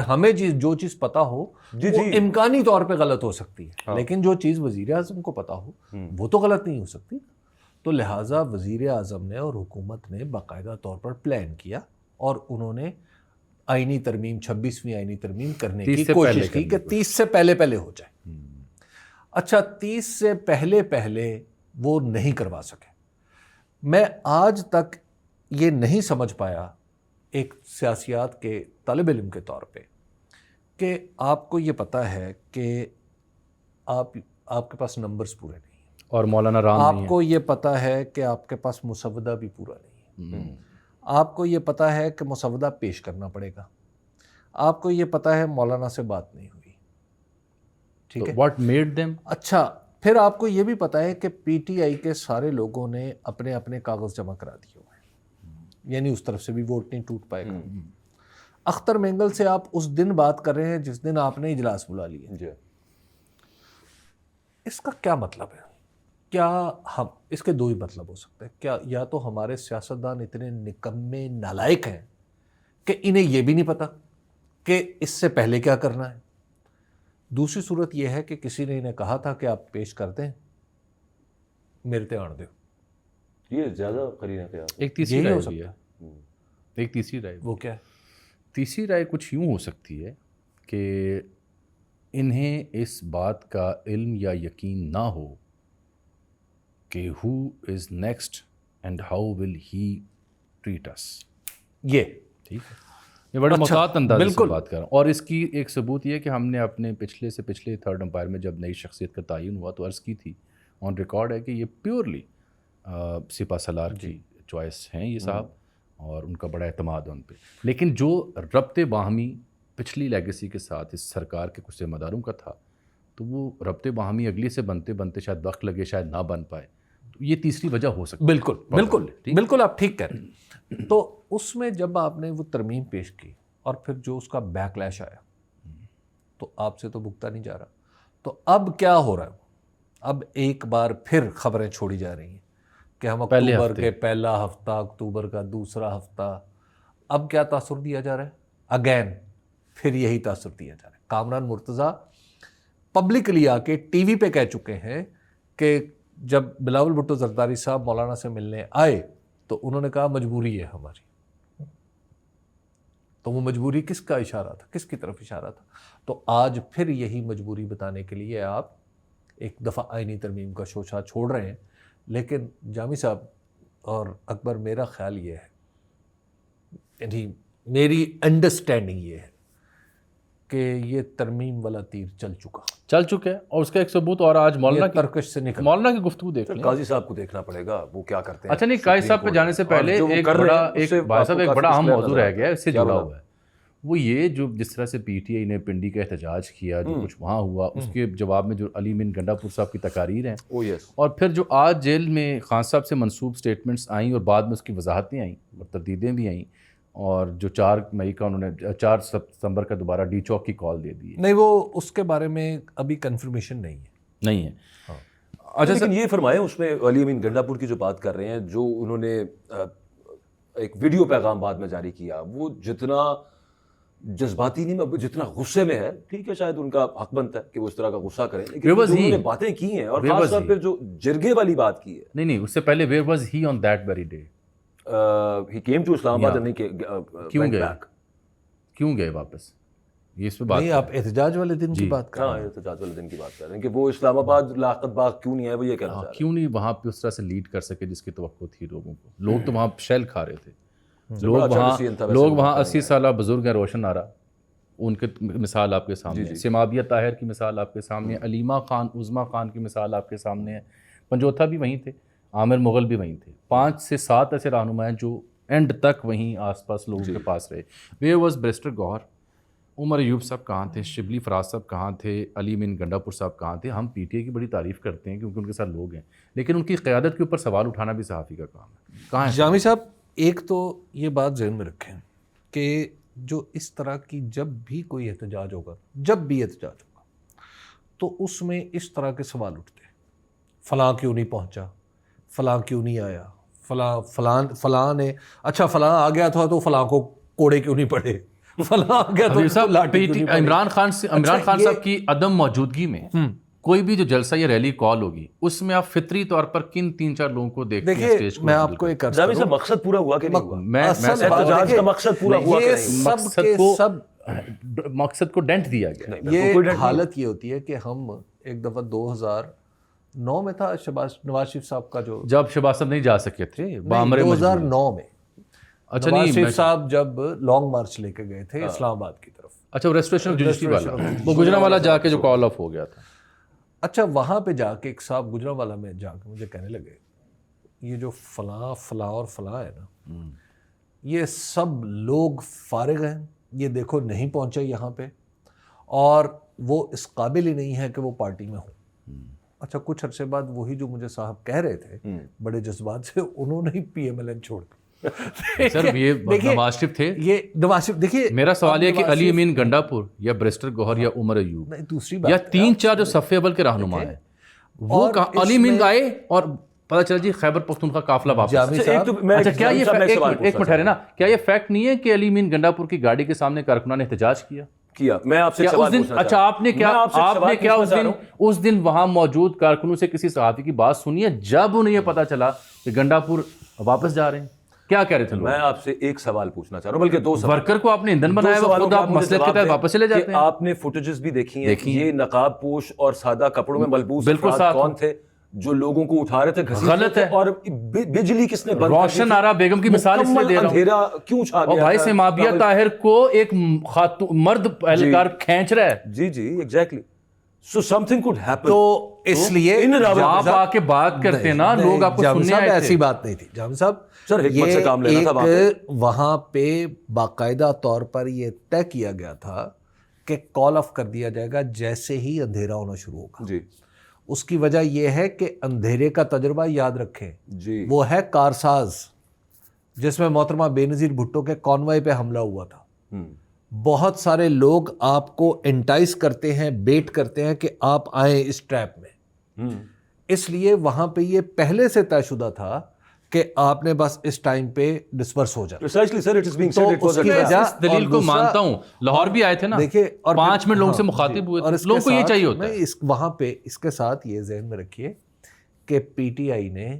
ہمیں جو چیز پتا ہو وہ امکانی طور پہ غلط ہو سکتی ہے، لیکن جو چیز وزیر اعظم کو پتا ہو وہ تو غلط نہیں ہو سکتی. تو لہٰذا وزیر اعظم نے اور حکومت نے باقاعدہ طور پر پلان کیا اور انہوں نے آئینی ترمیم 26ویں آئینی ترمیم کرنے کی کوشش کی کہ 30 سے پہلے پہلے ہو جائے. اچھا 30 سے پہلے وہ نہیں کروا سکے. میں آج تک یہ نہیں سمجھ پایا ایک سیاسیات کے طالب علم کے طور پہ کہ آپ کو یہ پتہ ہے کہ آپ کے پاس نمبرز پورے نہیں ہیں اور مولانا رام آپ کو یہ پتہ ہے کہ آپ کے پاس مسودہ بھی پورا نہیں ہے. آپ کو یہ پتہ ہے کہ مسودہ پیش کرنا پڑے گا. آپ کو یہ پتہ ہے مولانا سے بات نہیں ہوئی. ٹھیک ہے. What made them. اچھا پھر آپ کو یہ بھی پتہ ہے کہ پی ٹی آئی کے سارے لوگوں نے اپنے اپنے کاغذ جمع کرا دیے ہوئے ہیں، یعنی اس طرف سے بھی ووٹ نہیں ٹوٹ پائے گا. اختر مینگل سے آپ اس دن بات کر رہے ہیں جس دن آپ نے اجلاس بلا لیا. اس کا کیا مطلب ہے؟ کیا ہم اس کے 2 ہی مطلب ہو سکتے ہیں. کیا یا تو ہمارے سیاستدان اتنے نکمے نالائق ہیں کہ انہیں یہ بھی نہیں پتا کہ اس سے پہلے کیا کرنا ہے. دوسری صورت یہ ہے کہ کسی نے انہیں کہا تھا کہ آپ پیش کر دیں میرے تے آن دو. یہ زیادہ قرینہ قیاس. ایک تیسری رائے بھی ہے. ایک تیسری رائے. وہ کیا ہے؟ تیسری رائے کچھ یوں ہو سکتی ہے کہ انہیں اس بات کا علم یا یقین نہ ہو کہ who is next and how will he treat us. یہ ٹھیک ہے. یہ بڑے محتاط انداز سے بالکل بات کر رہا ہوں. اور اس کی ایک ثبوت یہ ہے کہ ہم نے اپنے پچھلے سے پچھلے تھرڈ امپائر میں جب نئی شخصیت کا تعین ہوا تو عرض کی تھی آن ریکارڈ ہے کہ یہ پیورلی سپہ سالار کی چوائس ہیں یہ صاحب, اور ان کا بڑا اعتماد ہے ان پہ. لیکن جو ربط باہمی پچھلی لیگیسی کے ساتھ اس سرکار کے کچھ ذمہ داروں کا تھا, تو وہ ربط باہمی اگلی سے بنتے بنتے شاید وقت لگے, شاید نہ بن پائے. تو یہ تیسری وجہ ہو سکتی ہے. بالکل بالکل بالکل آپ ٹھیک کہہ رہے ہیں. تو اس میں جب آپ نے وہ ترمیم پیش کی اور پھر جو اس کا بیک لیش آیا تو آپ سے تو بھگتا نہیں جا رہا. تو اب کیا ہو رہا ہے؟ اب ایک بار پھر خبریں چھوڑی جا رہی ہیں کہ ہم اکتوبر کے پہلا ہفتہ, اکتوبر کا دوسرا ہفتہ. اب کیا تاثر دیا جا رہا ہے؟ اگین پھر یہی تاثر دیا جا رہا ہے. کامران مرتضیٰ پبلکلی آ کے ٹی وی پہ کہہ چکے ہیں کہ جب بلاول بھٹو زرداری صاحب مولانا سے ملنے آئے تو انہوں نے کہا مجبوری ہے ہماری. تو وہ مجبوری کس کا اشارہ تھا, کس کی طرف اشارہ تھا؟ تو آج پھر یہی مجبوری بتانے کے لیے آپ ایک دفعہ آئینی ترمیم کا شوشہ چھوڑ رہے ہیں. لیکن جامی صاحب اور اکبر, میرا خیال یہ ہے, یعنی میری انڈرسٹینڈنگ یہ ہے کہ یہ ترمیم والا تیر چل چکا ہے. اور اس کا ایک ثبوت اور آج مولانا کی ترکش سے نکل. مولانا کی گفتگو دیکھ لیں. قاضی صاحب کو دیکھنا پڑے گا وہ کیا کرتے ہیں. اچھا نہیں, قاضی صاحب پہ جانے سے پہلے ایک بڑا اہم موضوع رہ گیا ہے, اس سے جڑا ہوا ہے. وہ یہ جو جس طرح سے پی ٹی آئی نے پنڈی کا احتجاج کیا, جو کچھ وہاں ہوا, اس کے جواب میں جو علی امین گنڈا پور صاحب کی تقاریر ہیں, اور پھر جو آج جیل میں خان صاحب سے منسوب سٹیٹمنٹس آئیں اور بعد میں اس کی وضاحتیں آئیں اور تردیدیں بھی آئیں, اور جو 4 مئی کا انہوں نے 4 ستمبر کا دوبارہ ڈی چوک کی کال دے دی. نہیں, وہ اس کے بارے میں ابھی کنفرمیشن نہیں ہے. اچھا لیکن یہ فرمائیں, اس میں علی امین گنڈا پور کی جو بات کر رہے ہیں, جو انہوں نے ایک ویڈیو پیغام بعد میں جاری کیا, وہ جتنا جذباتی نہیں, جتنا غصے میں ہے, ٹھیک ہے شاید ان کا حق بنتا ہے کہ وہ اس طرح کا غصہ کریں, لیکن جو انہوں نے باتیں کی ہیں اور خاص طور پہ جو جرگے والی بات کی ہے. نہیں, اس سے پہلے where was he on that very day? he came to اسلام آباد. کیوں گئے واپس؟ یہ اس پہ بات نہیں, آپ احتجاج والے دن کی بات کر رہے ہیں. احتجاج والے دن کی بات کر رہے ہیں کہ وہ اسلام آباد لاقت باغ کیوں نہیں آئے, وہ یہ کہنا چاہ رہے ہیں. کیوں نہیں وہاں پہ اس طرح سے لیڈ کر سکے جس کی توقع تھی لوگوں کو. لوگ تو وہاں شیل کھا رہے تھے, لوگ وہاں 80 سالہ بزرگ ہیں, روشن آرا, ان کی مثال آپ کے سامنے, سمابیہ طاہر کی مثال آپ کے سامنے, علیمہ خان, عظمیٰ خان کی مثال آپ کے سامنے ہے, پنجوتھا بھی وہیں تھے, عامر مغل بھی وہیں تھے. 5 سے 7 ایسے رہنما ہیں جو اینڈ تک وہیں آس پاس لوگوں کے پاس رہے. ویئر واز بیرسٹر گوہر, عمر ایوب صاحب کہاں تھے, شبلی فراز صاحب کہاں تھے, علی امین گنڈا پور صاحب کہاں تھے؟ ہم پی ٹی آئی کی بڑی تعریف کرتے ہیں کیونکہ ان کے ساتھ لوگ ہیں, لیکن ان کی قیادت کے اوپر سوال اٹھانا بھی صحافی کا کام ہے. کہاں ہے جامی صاحب؟ ایک تو یہ بات ذہن میں رکھیں کہ جو اس طرح کی جب بھی کوئی احتجاج ہوگا, تو اس میں اس طرح کے سوال اٹھتے ہیں, فلاں کیوں نہیں پہنچا, فلاں کیوں نہیں آیا, فلاں نے, اچھا فلاں آ گیا تھا تو فلاں کو کوڑے کیوں نہیں پڑے, فلاں آ گیا تو عمران خان صاحب کی عدم موجودگی میں کوئی بھی جو جلسہ یا ریلی کال ہوگی, اس میں آپ فطری طور پر کن 3-4 لوگوں کو دیکھتے ہیں اسٹیج کو. میں آپ کو ایک عرض کروں, مقصد پورا ہوا کہ نہیں ہوا, احتجاج کا مقصد پورا ہوا کہ نہیں, مقصد کو ڈینٹ دیا گیا. یہ حالت یہ ہوتی ہے کہ ہم ایک دفعہ 2009 میں تھا نواز شریف صاحب کا, جو جب شہباز صاحب نہیں جا سکے تھے 2009 میں, اچھا نواز شریف صاحب جب لانگ مارچ لے کے گئے تھے اسلام آباد کی طرف, اچھا ریسٹوریشن جوڈیشری والا, وہ گجرانوالہ جا کے جو کال آف ہو گیا تھا. اچھا وہاں پہ جا کے ایک صاحب گجرانوالہ میں جا کے مجھے کہنے لگے, یہ جو فلاں اور فلاں ہے نا, یہ سب لوگ فارغ ہیں, یہ دیکھو نہیں پہنچے یہاں پہ, اور وہ اس قابل ہی نہیں ہے کہ وہ پارٹی میں ہوں. اچھا کچھ عرصے بعد وہی جو مجھے صاحب کہہ رہے تھے بڑے جذبات سے, انہوں نے ہی پی ایم ایل این چھوڑ دی. سر یہ نواز شریف تھے, یہ نواز شریف. دیکھیے میرا سوال یہ کہ علی امین گنڈا پور یا بیرسٹر گوہر یا عمر ایوب دوسری یا 3-4 جو صف اول کے رہنما ہیں, وہ علی امین آئے اور پتہ چلا جی خیبر پختونخوا قافلہ واپس. اچھا کیا یہ ایک منٹ ٹھہرے نا, کیا یہ فیکٹ نہیں ہے کہ علی امین گنڈا پور کی گاڑی کے سامنے کارکنان نے احتجاج کیا؟ میں آپ سے سوال پوچھنا چاہتا ہوں. اچھا آپ نے کیا اس دن وہاں موجود کارکنوں سے کسی صحافی کی بات سنی ہے جب انہیں یہ پتا چلا کہ گنڈا پور واپس جا رہے ہیں؟ کیا کہہ رہے تھے لوگ؟ میں آپ سے ایک سوال پوچھنا چاہ رہا ہوں, بلکہ 2 سوال. ورکر کو آپ نے ایندھن بنایا ہوا, خود آپ مسئلے کے تحت واپس چلے جاتے ہیں. آپ نے فوٹیجز بھی دیکھی ہیں, یہ نقاب پوش اور سادہ کپڑوں میں ملبوس بالکل کون تھے, جو لوگوں کو اٹھا رہے تھے گھسیٹ غلط ہے. اور بجلی کس نے بند کر دی روشن تھی؟ آرا بیگم کی مثال اس لیے دے رہا ہوں. اندھیرا کیوں چھا اور گیا بھائی تھا؟ سمابیہ طاہر کو ایک مرد اہلکار کھینچ رہا ہے. جی جی exactly. So something could happen. تو اس لیے آپ آ کے بات کرتے نا, لوگ آپ کو سننے آئے تھے. ایسی بات نہیں تھی جامی صاحب. سر حکمت سے کام لینا تھا. وہاں پہ باقاعدہ طور پر یہ طے کیا گیا تھا کہ کال آف کر دیا جائے گا جیسے ہی اندھیرا ہونا شروع ہوگا. جی اس کی وجہ یہ ہے کہ اندھیرے کا تجربہ یاد رکھیں, جی وہ ہے کارساز, جس میں محترمہ بے نظیر بھٹو کے کانوائے پہ حملہ ہوا تھا. بہت سارے لوگ آپ کو انٹائز کرتے ہیں, بیٹ کرتے ہیں کہ آپ آئیں اس ٹریپ میں. اس لیے وہاں پہ یہ پہلے سے طے شدہ تھا کہ آپ نے بس اس ٹائم پہ ڈسپرس ہو جانا. precisely sir it is being said it was a میں اس دلیل کو مانتا ہوں. لاہور بھی آئے تھے نا, دیکھیں, اور 5 منٹ لوگوں سے مخاطب ہوئے تھے. لوگوں کو یہ چاہیے ہوتا ہے. وہاں پہ اس کے ساتھ یہ ذہن میں رکھیے کہ پی ٹی آئی نے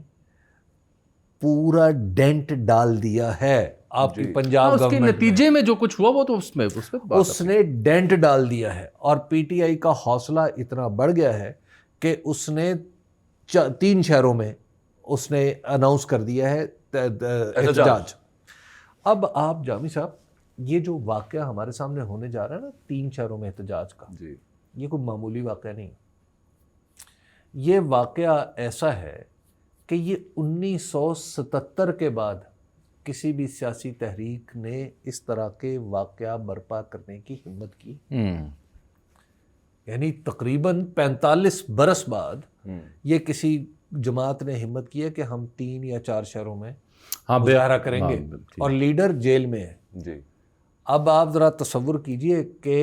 پورا ڈینٹ ڈال دیا ہے آپ کی پنجاب اس کے گورنمنٹ. نتیجے میں جو کچھ ہوا وہ تو اس میں اس نے ڈینٹ ڈال دیا ہے, اور پی ٹی آئی کا حوصلہ اتنا بڑھ گیا ہے کہ اس نے 3 شہروں میں اس نے اناؤنس کر دیا ہے احتجاج. اب آپ جامی صاحب, یہ جو واقعہ ہمارے سامنے ہونے جا رہا ہے نا 3 شہروں میں احتجاج کا, یہ کوئی معمولی واقعہ نہیں. یہ واقعہ ایسا ہے کہ یہ 1977 کے بعد کسی بھی سیاسی تحریک نے اس طرح کے واقعہ برپا کرنے کی ہمت کی. یعنی تقریباً 45 برس بعد یہ کسی جماعت نے ہمت کی ہے کہ ہم 3 یا 4 شہروں میں مظاہرہ کریں گے, اور لیڈر جیل میں ہے. جی اب آپ ذرا تصور کیجئے کہ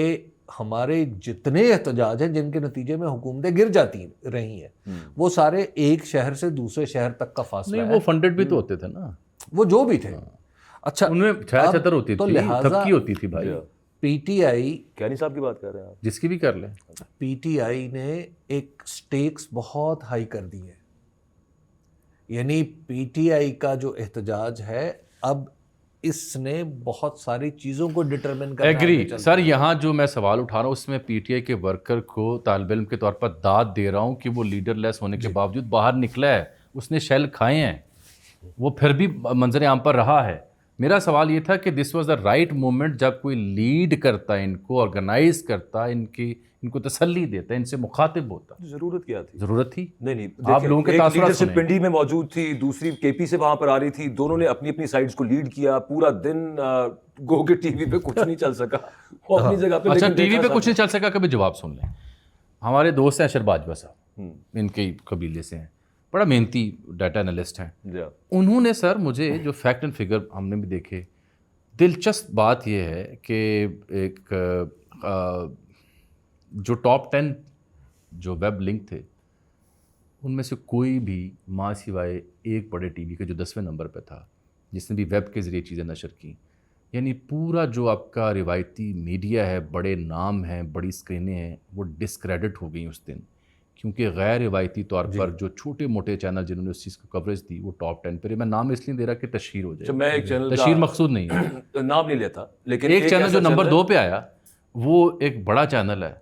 ہمارے جتنے احتجاج ہیں جن کے نتیجے میں حکومتیں گر جاتی رہی ہیں, وہ سارے ایک شہر سے دوسرے شہر تک کا فاصلہ ہے. وہ فنڈڈ بھی تو ہوتے تھے نا, وہ جو بھی تھے. اچھا ان میں 76 ہوتی تو تھی, لہٰذا تھپکی ہوتی تھی بھائی. پی ٹی آئی, کیانی صاحب کی بات کر رہے ہیں آپ, جس کی بھی کر لیں, پی ٹی آئی نے ایک سٹیکس بہت ہائی کر دی ہے. یعنی پی ٹی آئی کا جو احتجاج ہے اب اس نے بہت ساری چیزوں کو ڈٹرمن کرنا ہے. ایگری سر. یہاں جو میں سوال اٹھا رہا ہوں اس میں پی ٹی آئی کے ورکر کو طالب علم کے طور پر داد دے رہا ہوں کہ وہ لیڈر لیس ہونے کے باوجود باہر نکلا ہے, اس نے شیل کھائے ہیں, وہ پھر بھی منظر عام پر رہا ہے. میرا سوال یہ تھا کہ this was the right moment جب کوئی لیڈ کرتا ہے, ان کو آرگنائز کرتا ہے, ان کو تسلی دیتا ہے, ان سے مخاطب ہوتا. ضرورت کیا تھی؟ ضرورت تھی نہیں آپ لوگوں کے تاثرات سنیں. پنڈی میں موجود تھی, دوسری کے پی سے وہاں پر آ رہی تھی, دونوں نے اپنی اپنی سائڈز کو لیڈ کیا. پورا دن گو کے ٹی وی پہ کچھ نہیں چل سکا اپنی جگہ پہ. اچھا ٹی وی پہ کچھ نہیں چل سکا, کبھی جواب سن لیں. ہمارے دوست ہیں اشر باجوہ صاحب, ان کے قبیلے سے ہیں, بڑا محنتی ڈیٹا انالسٹ ہیں. انہوں نے سر مجھے جو فیکٹ اینڈ فگر ہم نے بھی دیکھے, دلچسپ بات یہ ہے کہ ایک جو ٹاپ 10 جو ویب لنک تھے ان میں سے کوئی بھی ماں سوائے ایک بڑے ٹی وی کے جو 10ویں نمبر پہ تھا جس نے بھی ویب کے ذریعے چیزیں نشر کی. یعنی پورا جو آپ کا روایتی میڈیا ہے, بڑے نام ہیں, بڑی اسکرینیں ہیں, وہ ڈسکریڈٹ ہو گئیں اس دن, کیونکہ غیر روایتی طور پر جو چھوٹے موٹے چینل جنہوں نے اس چیز کو کوریج دی وہ ٹاپ 10 پہ. میں نام اس لیے دے رہا کہ تشہیر ہو جائے. میں ایک چینل تشہیر مقصود نہیں ہے, نام نہیں لیتا, لیکن ایک چینل جو نمبر 2 پہ آیا وہ ایک بڑا چینل ہے,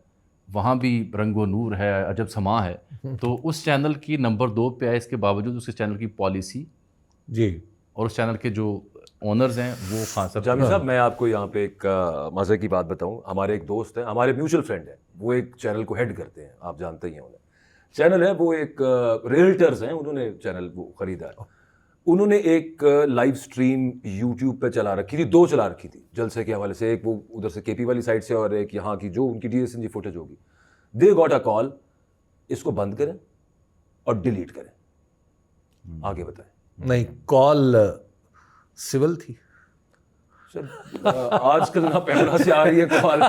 وہاں بھی رنگ و نور ہے, عجب سما ہے, تو اس چینل کی نمبر 2 پہ آئے. اس کے باوجود اس چینل کی پالیسی اور اس چینل کے جو اونرز ہیں وہ خان صاحب. جامی صاحب میں آپ کو یہاں پہ ایک مزے کی بات بتاؤں. ہمارے ایک دوست ہیں, ہمارے میوچل فرینڈ ہیں, وہ ایک چینل کو ہیڈ کرتے ہیں, آپ جانتے ہی ہیں انہیں. چینل ہے وہ ایک ریئلٹرز ہیں, انہوں نے چینل وہ خریدا ہے. انہوں نے ایک لائیو سٹریم یوٹیوب پہ چلا رکھی تھی, 2 چلا رکھی تھی جلسے کے حوالے سے. ایک وہ ادھر سے کے پی والی سائڈ سے, اور ایک یہاں کی جو ان کی D S N G footage ہوگی. دے گاٹ اے کال, اس کو بند کریں اور ڈیلیٹ کریں. آگے بتائیں. نہیں, کال سول تھی سر. آج کل نہ پیمرا سے آ رہی ہے کال,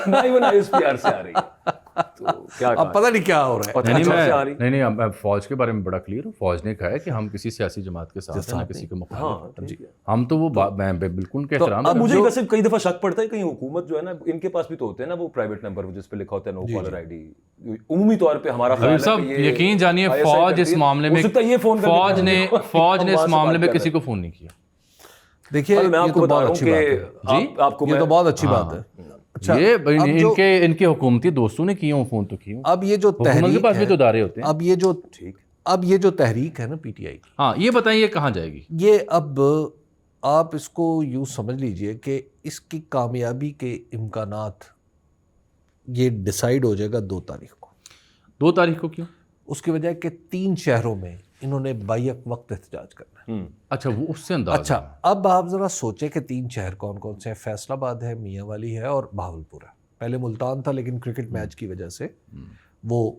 نہ ایون ایس پی آر سے آ رہی ہے, تو کیا اب پتہ نہیں کیا ہو رہا ہے. نہیں میں فوج کے بارے میں بڑا کلیئر ہوں. فوج نے کہا ہے کہ ہم کسی سیاسی جماعت کے ساتھ ہیں, نہ کسی کے مخالف. جی ہم تو وہ میں بالکل ان کے احترام. اب مجھے ویسے کئی دفعہ شک پڑتا ہے کہیں حکومت جو ہے نا, ان کے پاس بھی تو ہوتے ہیں نا وہ پرائیویٹ نمبر جس پہ لکھا ہوتا ہے نو کالر آئی ڈی. عمومی طور پہ ہمارا خیال ہے کہ یہ یقین جانیے فوج اس معاملے میں, فوج نے اس معاملے میں کسی کو فون نہیں کیا. دیکھیے میں آپ کو بتا رہا ہوں کہ یہ تو بہت اچھی بات ہے. یہ ان کے حکومتی دوستوں نے کیے ہوں فون تو کیے ہوں. اب یہ جو حکومت کے پاس بھی تو ادارے ہوتے ہیں. اب یہ جو تحریک ہے نا پی ٹی آئی کی, ہاں یہ بتائیں یہ کہاں جائے گی؟ یہ اب آپ اس کو یوں سمجھ لیجئے کہ اس کی کامیابی کے امکانات یہ ڈیسائیڈ ہو جائے گا 2 تاریخ کو. 2 تاریخ کو کیوں؟ اس کی وجہ ہے کہ 3 شہروں میں انہوں نے بیک وقت احتجاج کرنا ہے. اچھا وہ اس سے انداز. اچھا اب آپ ذرا سوچیں کہ 3 شہر کون کون سے ہیں. فیصل آباد ہے, میاں والی ہے اور بہاولپور ہے. پہلے ملتان تھا لیکن کرکٹ میچ کی وجہ سے وہ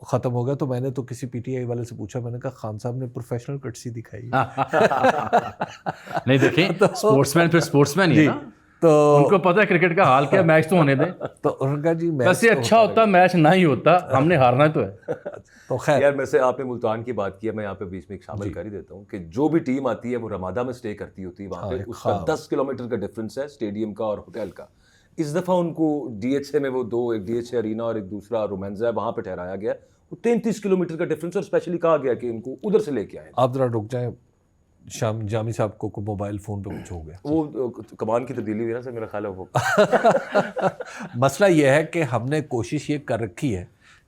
ختم ہو گیا. تو میں نے تو کسی پی ٹی آئی والے سے پوچھا, میں نے کہا خان صاحب نے پروفیشنل کٹسی دکھائی نہیں دیکھیں اسپورٹس مین پھر اسپورٹس مین ہی ہے نا, تو ان کو پتہ ہے کرکٹ کا حال کیا, میچ تو ہونے دیں. تو انہوں نے کہا جی بس یہ اچھا ہوتا میچ نہ ہی ہوتا, ہم نے ہارنا تو ہے. تو خیر یار میں سے آپ نے ملتان کی بات کیا, میں یہاں پہ بیچ میں ایک شامل کر ہی دیتا ہوں کہ جو بھی ٹیم آتی ہے وہ رمادہ میں سٹے کرتی ہوتی ہے, وہاں پہ اس کا 10 کلومیٹر کا ڈفرینس ہے اسٹیڈیم کا اور ہوٹل کا. اس دفعہ ان کو ڈی ایچ اے میں وہ 2, ایک ڈی ایچ اے ارینا اور ایک دوسرا رومینزا ہے, وہاں پہ ٹھہرایا گیا. وہ 33 کلومیٹر کا ڈفرینس, اور اسپیشلی کہا گیا کہ ان کو ادھر سے لے کے آئے. آپ ذرا رک جائیں, جامی صاحب کو موبائل فون پہ کچھ ہو گیا. وہ کمان کی تبدیلی ہوئی نا سر, میرا خیال ہے وہ مسئلہ یہ ہے کہ ہم نے کوشش یہ کر رکھی ہے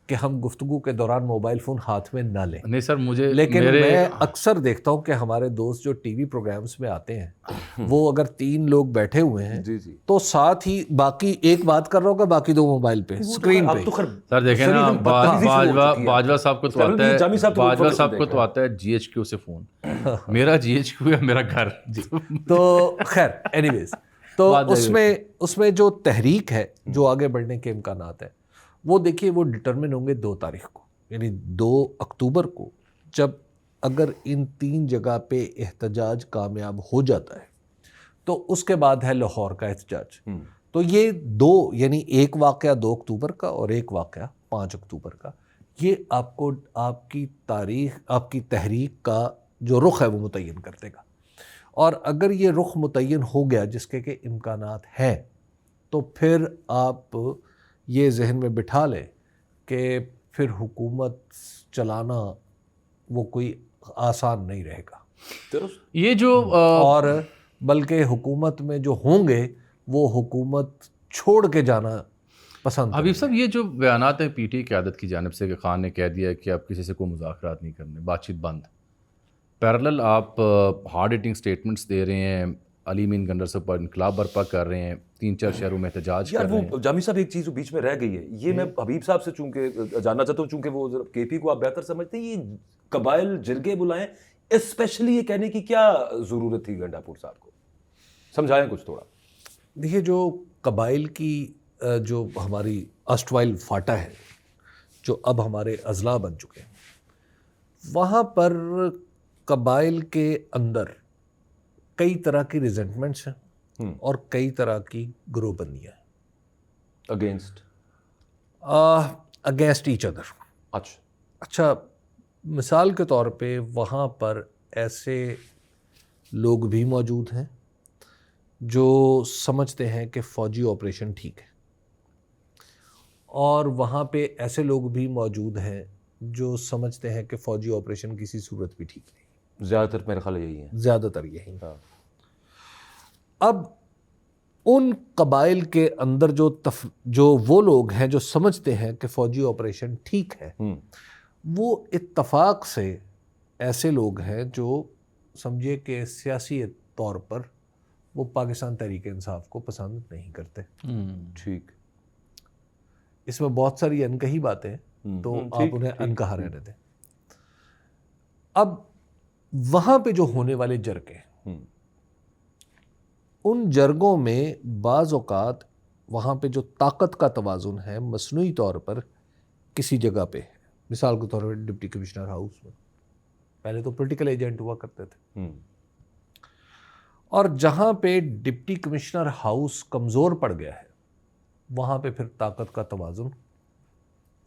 کہ ہم گفتگو کے دوران موبائل فون ہاتھ میں نہ لیں. نہیں سر مجھے لیکن میں اکثر دیکھتا ہوں کہ ہمارے دوست جو ٹی وی پروگرامز میں آتے ہیں وہ اگر 3 لوگ بیٹھے ہوئے ہیں تو ساتھ ہی باقی ایک بات کر رہا ہوگا, باقی 2 موبائل پہ اسکرین پہ. سر دیکھیں نا باجوہ صاحب کو تو آتا ہے, باجوہ صاحب کو تو آتا ہے جی ایچ کیو سے فون, میرا جی ایچ کیو ہے میرا گھر. تو خیر اینی ویز, تو اس میں جو تحریک ہے, جو آگے بڑھنے کے امکانات ہیں, وہ دیکھیے وہ ڈٹرمن ہوں گے 2 تاریخ کو, یعنی 2 اکتوبر کو, جب اگر ان 3 جگہ پہ احتجاج کامیاب ہو جاتا ہے تو اس کے بعد ہے لاہور کا احتجاج. تو یہ 2 یعنی ایک واقعہ 2 اکتوبر کا اور ایک واقعہ 5 اکتوبر کا, یہ آپ کو آپ کی تاریخ, آپ کی تحریک کا جو رخ ہے وہ متعین کر دے گا. اور اگر یہ رخ متعین ہو گیا جس کے کہ امکانات ہیں, تو پھر آپ یہ ذہن میں بٹھا لیں کہ پھر حکومت چلانا وہ کوئی آسان نہیں رہے گا. یہ جو اور بلکہ حکومت میں جو ہوں گے وہ حکومت چھوڑ کے جانا پسند. حبیب صاحب یہ جو بیانات ہیں پی ٹی آئی قیادت کی جانب سے کہ خان نے کہہ دیا کہ اب کسی سے کوئی مذاکرات نہیں کرنے, بات چیت بند, پیرلل آپ ہارڈ ہٹنگ سٹیٹمنٹس دے رہے ہیں, علی مین گنڈر سے پر انقلاب برپا کر رہے ہیں, 3-4 شہروں میں احتجاج کر رہے ہیں. وہ جامی صاحب ایک چیز بیچ میں رہ گئی ہے, یہ میں حبیب صاحب سے چونکہ جاننا چاہتا ہوں, چونکہ وہ کے پی کو آپ بہتر سمجھتے ہیں, یہ قبائل جرگے بلائیں, اسپیشلی یہ کہنے کی کیا ضرورت تھی گنڈا پور صاحب کو, سمجھائیں کچھ تھوڑا. دیکھیے جو قبائل کی جو ہماری اسٹوائل فاٹا ہے, جو اب ہمارے اضلاع بن چکے ہیں, وہاں پر قبائل کے اندر کئی طرح کی ریزنٹمنٹس ہیں اور کئی طرح کی گروہ بندیاں ہیں اگینسٹ ایچ ادر. اچھا مثال کے طور پہ وہاں پر ایسے لوگ بھی موجود ہیں جو سمجھتے ہیں کہ فوجی آپریشن ٹھیک ہے, اور وہاں پہ ایسے لوگ بھی موجود ہیں جو سمجھتے ہیں کہ فوجی آپریشن کسی صورت بھی ٹھیک نہیں. زیادہ تر میرا خیال یہی ہے, زیادہ تر یہی. اب ان قبائل کے اندر جو وہ لوگ ہیں جو سمجھتے ہیں کہ فوجی آپریشن ٹھیک ہے, وہ اتفاق سے ایسے لوگ ہیں جو سمجھے کہ سیاسی طور پر وہ پاکستان تحریک انصاف کو پسند نہیں کرتے. ٹھیک, اس میں بہت ساری انکہی باتیں ہیں تو آپ انہیں انکہا رہنے دیں. اب وہاں پہ جو ہونے والے جرگے ہیں, ان جرگوں میں بعض اوقات وہاں پہ جو طاقت کا توازن ہے مصنوعی طور پر کسی جگہ پہ ہے. مثال کے طور پر ڈپٹی کمشنر ہاؤس میں پہلے تو پولیٹیکل ایجنٹ ہوا کرتے تھے, اور جہاں پہ ڈپٹی کمشنر ہاؤس کمزور پڑ گیا ہے وہاں پہ پھر طاقت کا توازن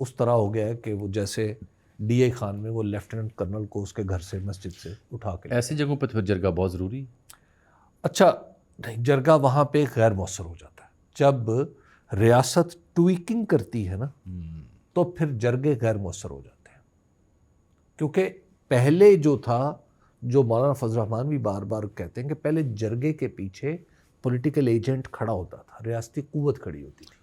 اس طرح ہو گیا ہے کہ وہ جیسے ڈی اے خان میں وہ لیفٹیننٹ کرنل کو اس کے گھر سے مسجد سے اٹھا کے, ایسی جگہوں پہ پھر جرگہ بہت ضروری ہے. اچھا نہیں, جرگہ وہاں پہ غیر مؤثر ہو جاتا ہے. جب ریاست ٹویکنگ کرتی ہے نا تو پھر جرگے غیر مؤثر ہو جاتے ہیں, کیونکہ پہلے جو تھا, جو مولانا فضل الرحمان بھی بار بار کہتے ہیں کہ پہلے جرگے کے پیچھے پولیٹیکل ایجنٹ کھڑا ہوتا تھا, ریاستی قوت کھڑی ہوتی تھی.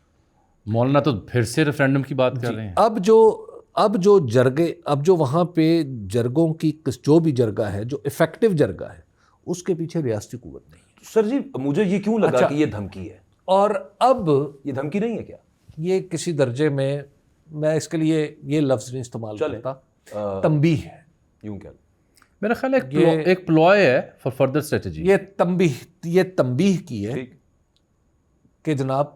مولانا تو پھر سے ریفرینڈم کی بات کر رہے ہیں. اب جو جرگے, اب جو وہاں پہ جرگوں کی جو بھی جرگہ ہے, جو افیکٹو جرگہ ہے, اس کے پیچھے ریاستی قوت نہیں. سر جی مجھے یہ کیوں لگا کہ یہ دھمکی ہے, اور اب یہ دھمکی نہیں ہے کیا؟ یہ کسی درجے میں اس کے لیے یہ لفظ نہیں استعمال کرتا, تنبیہ ہے. یوں کیا میرا خیال ہے ایک پلوائے ہے فار فردر اسٹریٹجی. یہ تنبیہ کی ہے کہ جناب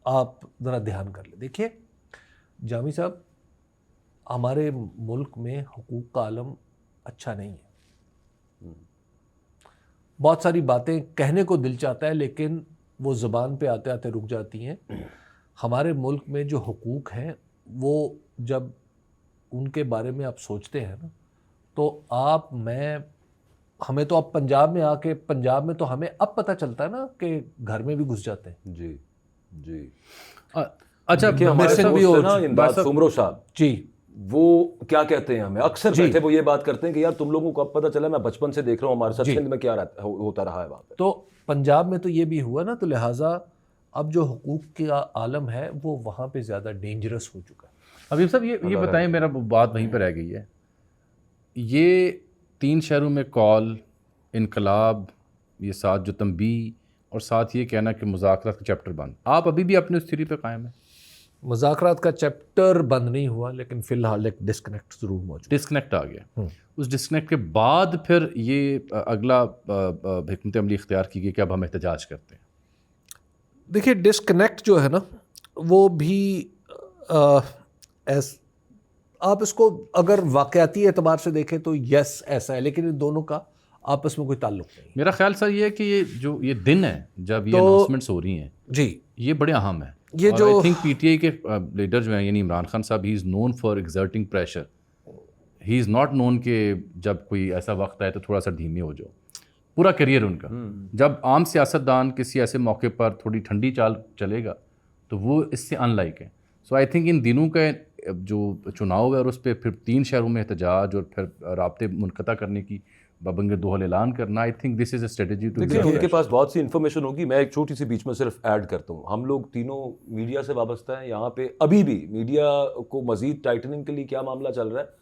آپ ذرا دھیان کر لیں. دیکھیے جامی صاحب, ہمارے ملک میں حقوق کا عالم اچھا نہیں ہے. بہت ساری باتیں کہنے کو دل چاہتا ہے لیکن وہ زبان پہ آتے آتے رک جاتی ہیں. ہمارے ملک میں جو حقوق ہیں وہ جب ان کے بارے میں آپ سوچتے ہیں نا, تو ہمیں تو اب پنجاب میں آ کے, پنجاب میں تو ہمیں اب پتہ چلتا ہے نا کہ گھر میں بھی گھس جاتے ہیں. جی جی. اچھا ہمارے سے بھی سمرو صاحب جی, وہ کیا کہتے ہیں ہمیں اکثر بیٹھے وہ یہ بات کرتے ہیں کہ یار تم لوگوں کو اب پتہ چلا, میں بچپن سے دیکھ رہا ہوں ہمارے ساتھ سندھ میں کیا ہوتا رہا ہے وہاں پہ. تو پنجاب میں تو یہ بھی ہوا نا, تو لہٰذا اب جو حقوق کا عالم ہے وہ وہاں پہ زیادہ ڈینجرس ہو چکا ہے. حبیب صاحب یہ بتائیں, میرا بات وہیں پہ رہ گئی ہے. یہ 3 شہروں میں کال, انقلاب, یہ ساتھ جو تنبیہ, اور ساتھ یہ کہنا کہ مذاکرات کا چیپٹر بند, آپ ابھی بھی اپنے اس تھیوری پہ قائم ہیں؟ مذاکرات کا چیپٹر بند نہیں ہوا لیکن فی الحال ایک ڈسکنیکٹ ضرور موجود. ڈسکنیکٹ آ گیا. اس ڈسکنیکٹ کے بعد پھر یہ اگلا حکمت عملی اختیار کی گئی کہ اب ہم احتجاج کرتے ہیں. دیکھیے ڈسکنیکٹ جو ہے نا وہ بھی آپ اس کو اگر واقعاتی اعتبار سے دیکھیں تو یس ایسا ہے, لیکن ان دونوں کا آپس میں کوئی تعلق نہیں. میرا خیال سر یہ ہے کہ یہ دن ہے جب یہ اناؤنسمنٹس ہو رہی ہیں, جی یہ بڑے اہم ہیں. یہ جو I think P T I کے لیڈر جو ہیں یعنی عمران خان صاحب, he is known for exerting pressure. He is not known کہ جب کوئی ایسا وقت آئے تو تھوڑا سا دھیمے ہو جاؤ. پورا کیریئر ان کا, جب عام سیاستدان کسی ایسے موقع پر تھوڑی ٹھنڈی چال چلے گا تو وہ اس سے ان لائک ہے. سو آئی تھنک ان دنوں کا جو چناؤ ہے اور اس پہ پھر 3 شہروں میں احتجاج اور پھر رابطے منقطع کرنے کی بابنگ دوحل اعلان کرنا, I think this is a strategy to. دیکھیں ان کے پاس بہت سی انفارمیشن ہوگی. میں ایک چھوٹی سی بیچ میں صرف ایڈ کرتا ہوں, ہم لوگ تینوں میڈیا سے وابستہ ہیں. یہاں پہ ابھی بھی میڈیا کو مزید ٹائٹننگ کے لیے کیا معاملہ چل رہا ہے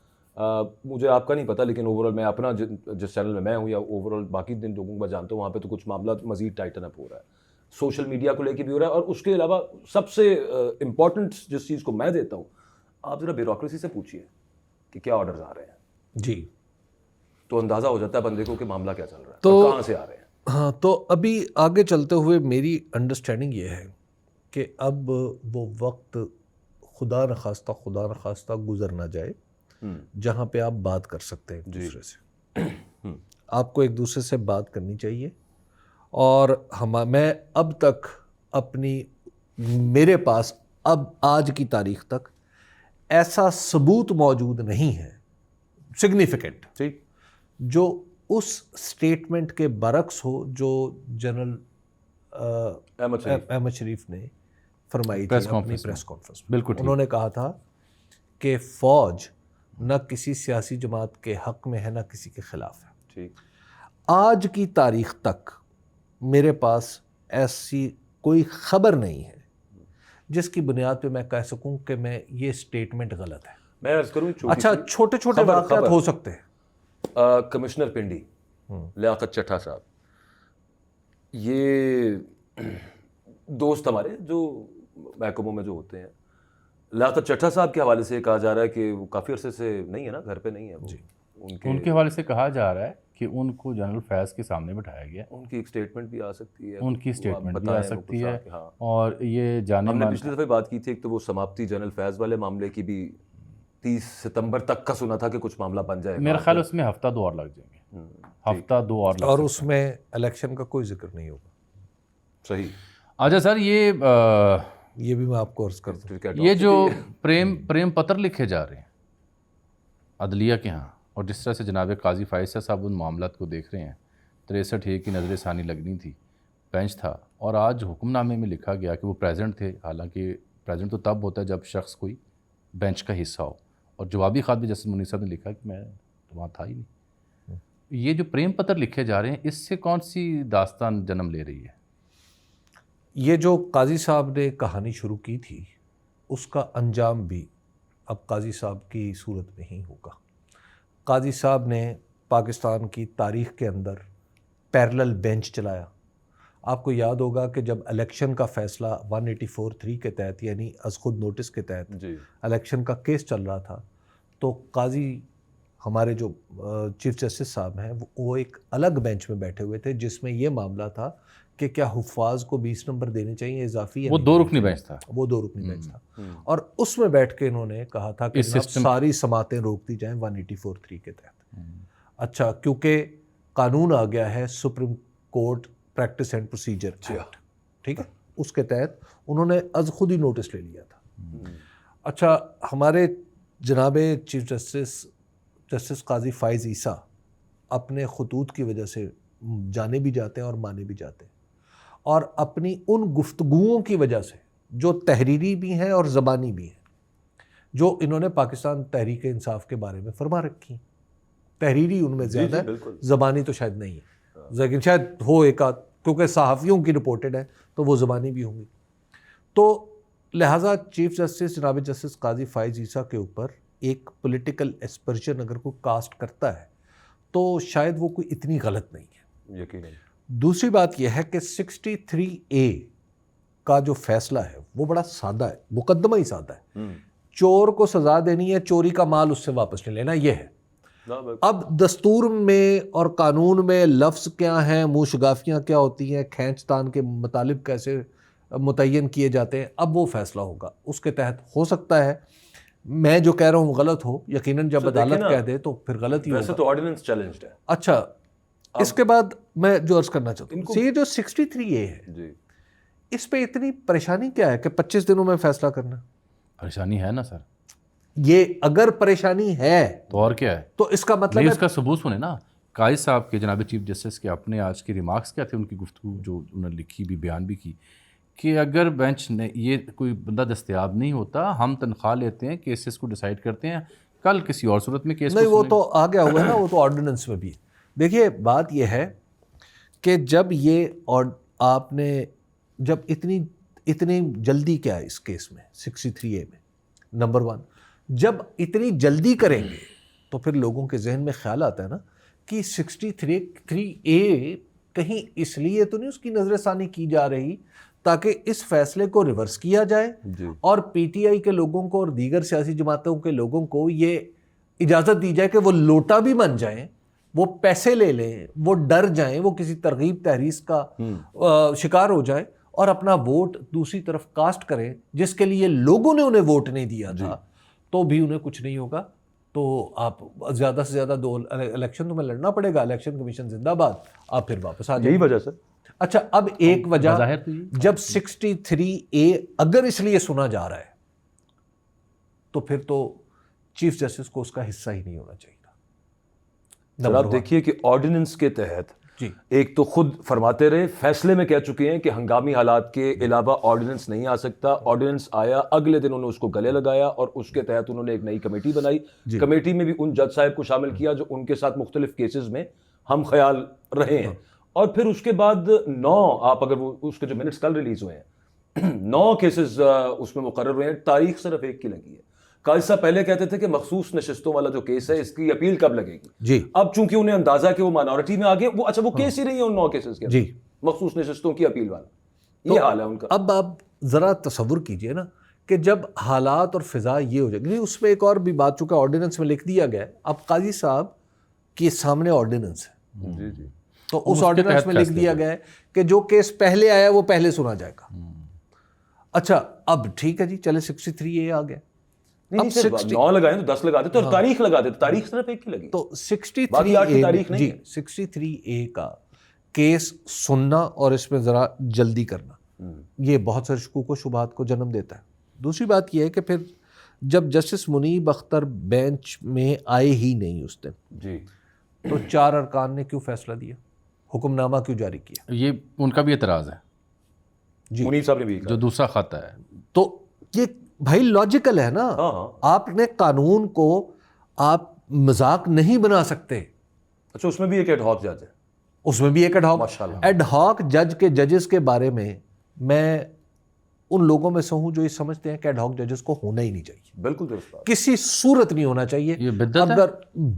مجھے آپ کا نہیں پتا, لیکن اوور آل میں اپنا جس چینل میں ہوں یا اوور آل باقی دن لوگوں کو جانتا ہوں, وہاں پہ تو کچھ معاملہ مزید ٹائٹن اپ ہو رہا ہے, سوشل میڈیا کو لے کے بھی ہو رہا ہے. اور اس کے علاوہ سب سے امپورٹنٹ جس چیز کو میں دیتا ہوں, آپ ذرا بیوروکریسی سے پوچھیے کہ کیا آرڈرز آ رہے ہیں. جی, تو اندازہ ہو جاتا ہے بندے کو کہ معاملہ کیا چل رہا ہے, تو کہاں سے آ رہے ہیں. ہاں, تو ابھی آگے چلتے ہوئے میری انڈرسٹینڈنگ یہ ہے کہ اب وہ وقت خدا نخواستہ گزر نہ جائے جہاں پہ آپ بات کر سکتے ہیں ایک دوسرے سے. آپ کو ایک دوسرے سے بات کرنی چاہیے. اور میں اب تک میرے پاس اب آج کی تاریخ تک ایسا ثبوت موجود نہیں ہے سگنیفیکنٹ جو اس سٹیٹمنٹ کے برعکس ہو جو جنرل احمد شریف نے فرمائی تھی اپنی پریس کانفرنس میں. بالکل انہوں نے کہا تھا کہ فوج نہ کسی سیاسی جماعت کے حق میں ہے نہ کسی کے خلاف ہے. آج کی تاریخ تک میرے پاس ایسی کوئی خبر نہیں ہے جس کی بنیاد پہ میں کہہ سکوں کہ میں یہ سٹیٹمنٹ غلط ہے. میں عرض کروں اچھا چھوٹے چھوٹے واقعات ہو سکتے ہیں. کمشنر پنڈی لیاقت چٹھا صاحب, یہ دوست ہمارے جو محکموں میں جو ہوتے ہیں, لیاقت چٹھا صاحب کے حوالے سے کہا جا رہا ہے کہ وہ کافی عرصے سے نہیں ہے نا, گھر پہ نہیں ہے. جی, ان کے حوالے سے کہا جا رہا ہے کہ ان کو جنرل فیض کے سامنے بٹھایا گیا. ان کی ایک سٹیٹمنٹ بھی آ سکتی ہے, ان کی سٹیٹمنٹ بھی آ سکتی ہے. اور یہ ہم نے پچھلی دفعہ بات کی تھی, ایک تو وہ سماپتی جنرل فیض والے معاملے کی بھی 30 ستمبر تک کا سنا تھا کہ کچھ معاملہ بن جائے. میرا خیال اس میں ہفتہ 2 اور لگ جائیں گے, ہفتہ 2 اور لگ, اور اس میں الیکشن کا کوئی ذکر نہیں ہوگا. صحیح. اچھا سر, یہ بھی میں آپ کو عرض کر دوں, یہ جو پریم پتر لکھے جا رہے ہیں عدلیہ کے ہاں, اور جس طرح سے جناب قاضی فائز صاحب ان معاملات کو دیکھ رہے ہیں, 63 کی نظر ثانی لگنی تھی, بینچ تھا, اور آج حکم نامے میں لکھا گیا کہ وہ پریزنٹ تھے. حالانکہ پریزنٹ تو تب ہوتا ہے جب شخص کوئی بینچ کا حصہ ہو, اور جوابی خط بھی جسٹس منیر صاحب نے لکھا کہ میں تو وہاں تھا ہی نہیں. یہ جو پریم پتر لکھے جا رہے ہیں, اس سے کون سی داستان جنم لے رہی ہے؟ یہ جو قاضی صاحب نے کہانی شروع کی تھی اس کا انجام بھی اب قاضی صاحب کی صورت میں ہی ہوگا. قاضی صاحب نے پاکستان کی تاریخ کے اندر پیرلل بینچ چلایا. آپ کو یاد ہوگا کہ جب الیکشن کا فیصلہ 184(3) کے تحت یعنی از خود نوٹس کے تحت الیکشن کا کیس چل رہا تھا تو قاضی ہمارے جو چیف جسٹس صاحب ہیں وہ ایک الگ بینچ میں بیٹھے ہوئے تھے جس میں یہ معاملہ تھا کہ کیا حفاظ کو 20 نمبر دینے چاہیے اضافی. وہ 2 رکنی بینچ تھا. وہ 2 رکنی بینچ تھا اور اس میں بیٹھ کے انہوں نے کہا تھا کہ ساری سماعتیں روک دی جائیں 184(3) کے تحت. اچھا کیونکہ قانون آ گیا ہے supreme court practice and procedure act, ٹھیک ہے, اس کے تحت انہوں نے از خود ہی نوٹس لے لیا تھا. اچھا ہمارے جناب چیف جسٹس قاضی فائز عیسیٰ اپنے خطوط کی وجہ سے جانے بھی جاتے ہیں اور مانے بھی جاتے ہیں اور اپنی ان گفتگوؤں کی وجہ سے جو تحریری بھی ہیں اور زبانی بھی ہیں جو انہوں نے پاکستان تحریک انصاف کے بارے میں فرما رکھی. تحریری ان میں زیادہ ہے, زبانی تو شاید نہیں ہے, لیکن شاید ہو ایک آدھ کیونکہ صحافیوں کی رپورٹڈ ہے تو وہ زبانی بھی ہوں گی. تو لہٰذا چیف جسٹس جناب جسٹس قاضی فائز عیسیٰ کے اوپر ایک پولیٹیکل ایسپرشن اگر کوئی کاسٹ کرتا ہے تو شاید وہ کوئی اتنی غلط نہیں ہے. یقیناً. دوسری بات یہ ہے کہ 63A کا جو فیصلہ ہے وہ بڑا سادہ ہے, مقدمہ ہی سادہ ہے. چور کو سزا دینی ہے, چوری کا مال اس سے واپس نہیں لینا, یہ ہے. اب دستور میں اور قانون میں لفظ کیا ہیں, منہ شگافیاں کیا ہوتی ہیں, کھینچ تان کے مطالب کیسے متعین کیے جاتے ہیں, اب وہ فیصلہ ہوگا. اس کے تحت ہو سکتا ہے میں جو کہہ رہا ہوں غلط ہو, یقیناً جب عدالت کہہ دے تو پھر غلط ہی ہوگا. ویسے تو آرڈیننس چیلنجڈ ہے. اچھا اس کے بعد میں جو عرض کرنا چاہتا ہوں یہ جو 63A ہے اس پہ اتنی پریشانی کیا ہے کہ 25 دنوں میں فیصلہ کرنا؟ پریشانی ہے نا سر, یہ اگر پریشانی ہے تو اور کیا ہے, تو اس کا مطلب اس کا ثبوت سنے نا. قاضی صاحب کے جناب چیف جسٹس کے اپنے آج کے ریمارکس کیا تھے, ان کی گفتگو جو انہوں نے لکھی بھی, بیان بھی کی کہ اگر بینچ نے یہ کوئی بندہ دستیاب نہیں ہوتا, ہم تنخواہ لیتے ہیں, کیسز کو ڈیسائیڈ کرتے ہیں, کل کسی اور صورت میں کیس نہیں, وہ تو آ گیا ہوا ہے نا, وہ تو آرڈیننس میں بھی. دیکھیے بات یہ ہے کہ جب یہ اور آپ نے جب اتنی جلدی کیا ہے اس کیس میں 63A میں, نمبر 1 جب اتنی جلدی کریں گے تو پھر لوگوں کے ذہن میں خیال آتا ہے نا کہ 63A کہیں اس لیے تو نہیں اس کی نظر ثانی کی جا رہی تاکہ اس فیصلے کو ریورس کیا جائے اور پی ٹی آئی کے لوگوں کو اور دیگر سیاسی جماعتوں کے لوگوں کو یہ اجازت دی جائے کہ وہ لوٹا بھی بن جائیں, وہ پیسے لے لیں, وہ ڈر جائیں, وہ کسی ترغیب تحریض کا شکار ہو جائیں اور اپنا ووٹ دوسری طرف کاسٹ کریں جس کے لیے لوگوں نے انہیں ووٹ نہیں دیا تھا, تو بھی انہیں کچھ نہیں ہوگا. تو آپ زیادہ سے زیادہ 2 الیکشن تمہیں لڑنا پڑے گا, الیکشن کمیشن زندہ باد, آپ پھر واپس آ جائیں. یہی وجہ سر. اچھا اب ایک وجہ جب 63A اگر اس لیے سنا جا رہا ہے تو پھر تو چیف جسٹس کو اس کا حصہ ہی نہیں ہونا چاہیے. سر آپ دیکھیے کہ آرڈیننس کے تحت ایک تو خود فرماتے رہے, فیصلے میں کہہ چکے ہیں کہ ہنگامی حالات کے علاوہ آرڈیننس نہیں آ سکتا. آرڈیننس آیا, اگلے دن انہوں نے اس کو گلے لگایا اور اس کے تحت انہوں نے ایک نئی کمیٹی بنائی. کمیٹی میں بھی ان جج صاحب کو شامل کیا جو ان کے ساتھ مختلف کیسز میں ہم خیال رہے ہیں, اور پھر اس کے بعد 9 آپ اگر وہ اس کے جو منٹس کل ریلیز ہوئے ہیں 9 کیسز اس میں مقرر ہوئے ہیں. تاریخ صرف ایک کی لگی ہے. قاضی صاحب پہلے کہتے تھے کہ مخصوص نشستوں والا جو کیس ہے اس کی اپیل کب لگے گی. اب چونکہ انہیں اندازہ کہ وہ مائنورٹی میں آگے, وہ اچھا وہ کیس ہی نہیں ہے ان 9 کیسز کے, مخصوص نشستوں کی اپیل والا, یہ حال ہے ان کا. اب آپ ذرا تصور کیجئے نا کہ جب حالات اور فضا یہ ہو جائے گی. اس میں ایک اور بھی بات, چونکہ آرڈیننس میں لکھ دیا گیا ہے, اب قاضی صاحب کے سامنے آرڈیننس ہے, تو اس آرڈیننس میں لکھ دیا گیا ہے کہ جو کیس پہلے آیا وہ پہلے سنا جائے گا. اچھا اب ٹھیک ہے جی, چلے 63A آ گیا. 9 لگائیں تو 10 لگا دیتے اور تاریخ لگا دیتے, تاریخ صرف ایک کی لگی. تو 63A کا کیس سننا اور اس میں ذرا جلدی کرنا یہ بہت سارے شکوک و شبہات کو جنم دیتا ہے. دوسری بات یہ ہے کہ پھر جب جسٹس منیب اختر بینچ میں آئے ہی نہیں اس دن, تو 4 ارکان نے کیوں فیصلہ دیا, حکم نامہ کیوں جاری کیا؟ یہ ان کا بھی اعتراض ہے منیب صاحب نے بھی, جو دوسرا خط ہے. تو یہ بھائی لاجیکل ہے نا, آپ نے قانون کو آپ مذاق نہیں بنا سکتے. اچھا اس میں بھی ایک ایڈ ہاک جج ہے, اس میں بھی ایک ایڈ ہاک جج کے ججز کے بارے میں میں ان لوگوں میں سے ہوں جو یہ سمجھتے ہیں کہ ایڈ ہاک ججز کو ہونا ہی نہیں چاہیے, بالکل درست بات. کسی صورت نہیں ہونا چاہیے. یہ بدعت ہے؟ اگر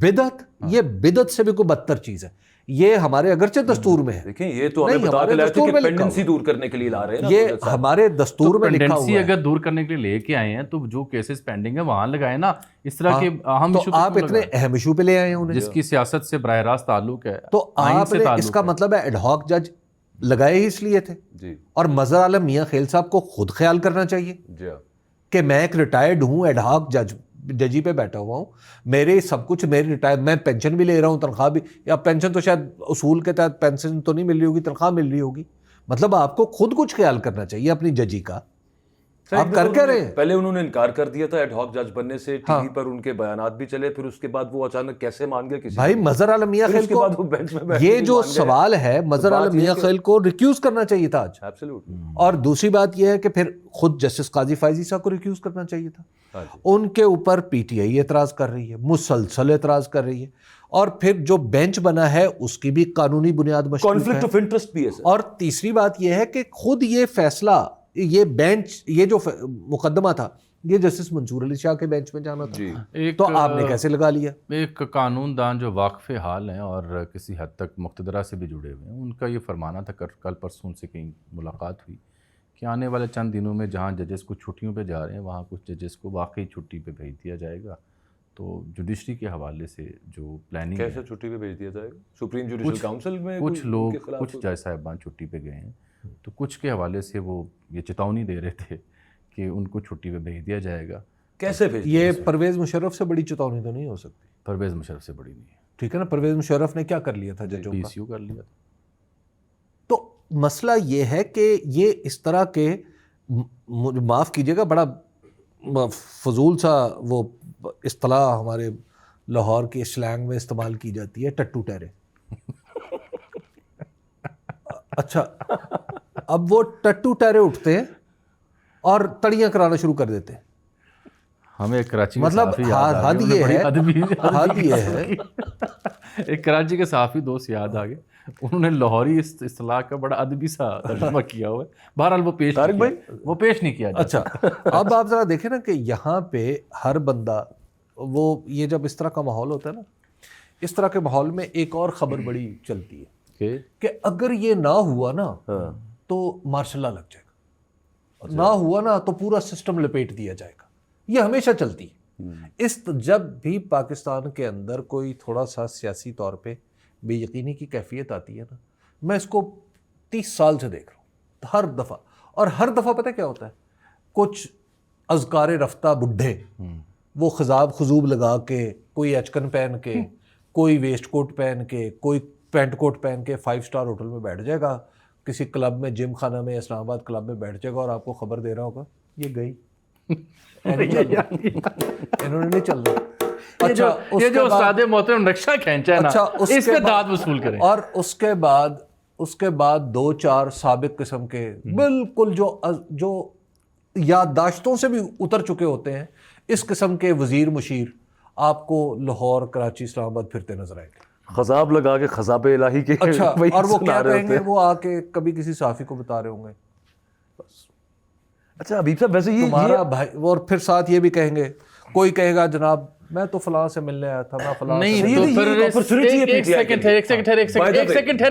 بدعت, یہ بدعت سے بھی کوئی بدتر چیز ہے. یہ ہمارے اگرچہ دستور میں ہے, دیکھیں یہ تو ہمیں نہیں, بتا کے ہمارے لائے تھے دستور کہ میں لکھا پینڈنسی ہوا دور کرنے کے لیے لا رہے ہیں نا. یہ ہمارے دستور میں لکھا پینڈنسی ہوا ہے. اگر دور کرنے کے لیے لے کے آئے ہیں تو جو کیسز پینڈنگ ہے وہاں لگائے نا, اس طرح کے اہم تو ایشو آپ اتنے اہم ایشو پہ لے آئے ہیں انہیں, جس کی سیاست سے براہ راست تعلق ہے, تو آئین آپ سے نے تعلق اس کا ہے. مطلب ہے ایڈ ہاک جج لگائے ہی اس لیے تھے. جی اور مظہر عالم میاں خیل صاحب کو خود خیال کرنا چاہیے جی کہ میں ایک ریٹائرڈ ہوں, ایڈ ہاک ججی پہ بیٹھا ہوا ہوں, میرے سب کچھ میری ریٹائر, میں پینشن بھی لے رہا ہوں, تنخواہ بھی, یا پینشن تو شاید اصول کے تحت پینشن تو نہیں مل رہی ہوگی, تنخواہ مل رہی ہوگی. مطلب آپ کو خود کچھ خیال کرنا چاہیے اپنی ججی کا. آپ کر کے رہے ہیں. پہلے انہوں نے انکار کر دیا تھا ایڈ ہاک جج بننے سے, ٹی وی پر ان کے بیانات بھی چلے, پھر اس کے بعد وہ اچانک کیسے مان گئے کسی بھائی مظہر عالم میاں پھر خیل اس کے کو, بعد وہ بینچ میں بیٹھ یہ کے جو مان گئے. سوال ہے, مظہر عالم میاں خیل کو ریکیوز کرنا چاہیے تھا آج. ایبسلیوٹلی. اور دوسری بات یہ ہے کہ پھر خود جسٹس قاضی فائزی صاحب کو ریکیوز کرنا چاہیے تھا. ہاں جی. ان کے اوپر پی ٹی آئی اعتراض کر رہی ہے, مسلسل اعتراض کر رہی ہے, اور پھر جو بینچ بنا ہے اس کی بھی قانونی بنیاد مشکوک ہے. کانفلکٹ آف انٹرسٹ بھی ہے سر. اور تیسری بات یہ ہے کہ خود یہ فیصلہ, یہ بینچ, یہ جو مقدمہ تھا, یہ جسٹس منصور علی شاہ کے بینچ میں جانا تھا. جی تو آپ نے کیسے لگا لیا؟ ایک قانون دان جو واقف حال ہیں اور کسی حد تک مقتدرہ سے بھی جڑے ہوئے ہیں, ان کا یہ فرمانا تھا, کل پرسوں سے کہیں ملاقات ہوئی کہ آنے والے چند دنوں میں جہاں ججز کو چھٹیوں پہ جا رہے ہیں وہاں کچھ ججز کو واقعی چھٹی پہ بھیج دیا جائے گا. تو جوڈیشری کے حوالے سے جو پلاننگ ہے, کیسے چھٹی پہ بھیج دیا جائے گا؟ سپریم جوڈیشل کاؤنسل میں کچھ لوگ, کچھ جج صاحبان چھٹی پہ گئے ہیں, تو کچھ کے حوالے سے وہ یہ چتاونی دے رہے تھے کہ ان کو چھٹی پہ بھیج دیا جائے گا. کیسے بھیج؟ یہ پرویز مشرف سے بڑی چتاونی تو نہیں ہو سکتی. پرویز مشرف سے بڑی نہیں ہے, ٹھیک ہے نا, پرویز مشرف نے کیا کر لیا تھا ججوں پی کا؟ سی یو کر لیا تھا. تو مسئلہ یہ ہے کہ یہ اس طرح کے, معاف کیجیے گا, بڑا فضول سا وہ اصطلاح ہمارے لاہور کے سلینگ میں استعمال کی جاتی ہے, ٹٹو ٹہرے. اچھا, اب وہ ٹٹو ٹہرے اٹھتے ہیں اور تڑیاں کرانا شروع کر دیتے ہیں. ہمیں کراچی کے مطلب صحافی یاد آ حد گئے, یہ ہے, حد یہ ہے, ایک کراچی کے صحافی دوست یاد آ گئے, انہوں نے لاہوری اصطلاح کا بڑا ادبی سا ترجمہ کیا ہوا ہے. بہرحال وہ پیش نہیں کیا. اچھا, اب آپ ذرا دیکھیں نا کہ یہاں پہ ہر بندہ, وہ یہ جب اس طرح کا ماحول ہوتا ہے نا, اس طرح کے ماحول میں ایک اور خبر بڑی چلتی ہے کہ اگر یہ نہ ہوا نا تو مارشل لا لگ جائے گا, نہ ہوا نا تو پورا سسٹم لپیٹ دیا جائے گا. یہ ہمیشہ چلتی ہے. جب بھی پاکستان کے اندر کوئی تھوڑا سا سیاسی طور پہ بے یقینی کی کیفیت آتی ہے نا, میں اس کو 30 سال سے دیکھ رہا ہوں ہر دفعہ, اور ہر دفعہ پتہ کیا ہوتا ہے, کچھ اذکار رفتہ بڈھے وہ خضاب خضوب لگا کے, کوئی ایچکن پہن کے, کوئی ویسٹ کوٹ پہن کے, کوئی پینٹ کوٹ پہن کے 5 اسٹار ہوٹل میں بیٹھ جائے گا, کسی کلب میں, جم خانہ میں, اسلام آباد کلب میں بیٹھ جائے گا, اور آپ کو خبر دے رہا ہوگا یہ گئی, انہوں نے نہیں چلنا. اچھا, یہ جو استاد محترم نقشہ کھینچا ہے نا, اس پہ داد وصول کریں. اور اس کے بعد 2-4 سابق قسم کے بالکل جو یادداشتوں سے بھی اتر چکے ہوتے ہیں, اس قسم کے وزیر مشیر آپ کو لاہور, کراچی, اسلام آباد پھرتے نظر آئیں گے, خضاب لگا کے خضاب الہی کے. اچھا, اور وہ کیا کہیں گے, وہ آ کے کبھی کسی صحافی کو بتا رہے ہوں گے, اچھا حبیب صاحب ویسے یہ تمہارا بھائی, اور پھر ساتھ یہ بھی کہیں گے, کوئی کہے گا جناب میں تو فلاں سے ملنے آیا تھا, میں فلاں نہیں, سے تو پھر ایک سیکنڈ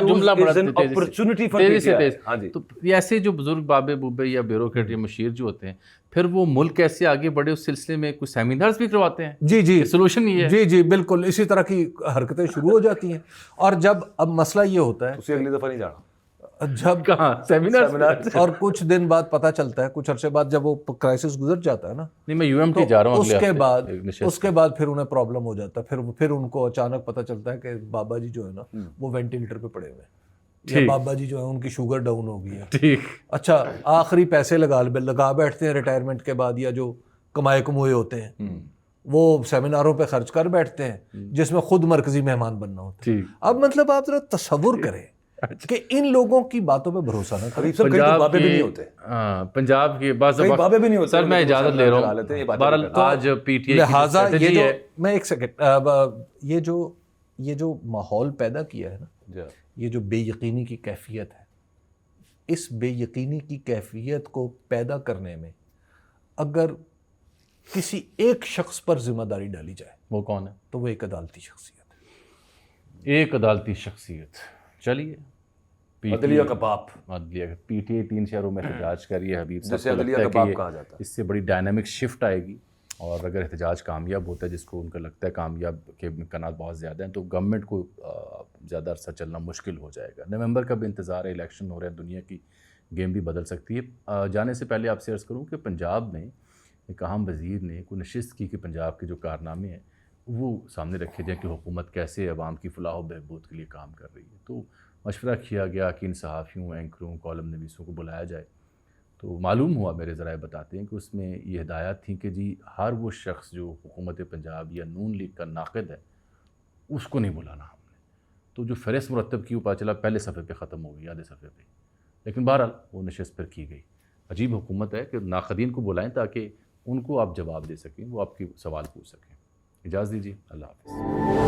جملہ بڑا تیزی سے تیز. تو ایسے جو بزرگ بابے بوبے یا بیوروکریٹ یا مشیر جو ہوتے ہیں, پھر وہ ملک کیسے آگے بڑھے اس سلسلے میں کچھ سیمینارز بھی کرواتے ہیں. جی سولوشن یہ ہے. جی بالکل اسی طرح کی حرکتیں شروع ہو جاتی ہیں. اور جب اب مسئلہ یہ ہوتا ہے, اسے اگلی دفعہ نہیں جانا, جب کہاں سیمینار, اور کچھ دن بعد پتہ چلتا ہے, کچھ عرصے بعد جب وہ کرائسس گزر جاتا ہے نا, نہیں میں UMT جا رہا ہوں, اس کے بعد پھر انہیں پرابلم ہو جاتا ہے, پھر ان کو اچانک پتہ چلتا ہے کہ بابا جی جو ہے نا وہ وینٹیلیٹر پہ پڑے ہوئے ہیں, یا بابا جی جو ہے ان کی شوگر ڈاؤن ہو گئی ہے. ٹھیک, اچھا, آخری پیسے لگا بیٹھتے ہیں ریٹائرمنٹ کے بعد, یا جو کمائے ہوتے ہیں وہ سیمیناروں پہ خرچ کر بیٹھتے ہیں جس میں خود مرکزی مہمان بننا ہوتا ہے. اب مطلب آپ ذرا تصور کریں کہ ان لوگوں کی باتوں پہ بھروسہ نہ کریں. پنجاب کے بعض سر میں اجازت لے رہا ہوں, بہرحال آج پی ٹی آئی لہٰذا میں ایک سیکنڈ, یہ جو ماحول پیدا کیا ہے نا, یہ جو بے یقینی کی کیفیت ہے, اس بے یقینی کی کیفیت کو پیدا کرنے میں اگر کسی ایک شخص پر ذمہ داری ڈالی جائے وہ کون ہے؟ تو وہ ایک عدالتی شخصیت ہے. ایک عدالتی شخصیت. چلیے عدلیہ کا باپ. عدلیہ پی ٹی آئی 3 شہروں میں احتجاج کر رہی ہے حبیب صاحب. جسے عدلیہ لگتا ہے کا باپ کہ کہا جاتا ہے. اس سے بڑی ڈائنامک شفٹ آئے گی، اور اگر احتجاج کامیاب ہوتا ہے، جس کو ان کا لگتا ہے کامیاب کے امکانات بہت زیادہ ہیں، تو گورنمنٹ کو زیادہ عرصہ چلنا مشکل ہو جائے گا. نومبر کا بھی انتظار ہے، الیکشن ہو رہے ہیں، دنیا کی گیم بھی بدل سکتی ہے. جانے سے پہلے آپ سے عرض کروں کہ پنجاب میں ایک اہم وزیر نے کوئی نشست کی کہ پنجاب کے جو کارنامے ہیں وہ سامنے رکھے جائیں کہ حکومت کیسے عوام کی فلاح و بہبود کے لیے کام کر رہی ہے. تو مشورہ کیا گیا کہ ان صحافیوں، اینکروں، کالم نویسوں کو بلایا جائے. تو معلوم ہوا، میرے ذرائع بتاتے ہیں کہ اس میں یہ ہدایات تھیں کہ جی ہر وہ شخص جو حکومت پنجاب یا نون لیگ کا ناقد ہے اس کو نہیں بلانا ہم نے. تو جو فہرست مرتب کی وہ پتہ چلا پہلے صفحے پہ ختم ہو گئی، آدھے صفحے پہ. لیکن بہرحال وہ نشست پر کی گئی. عجیب حکومت ہے کہ ناقدین کو بلائیں تاکہ ان کو آپ جواب دے سکیں، وہ آپ کی سوال پوچھ سکیں. اجازت دیجیے، اللہ حافظ.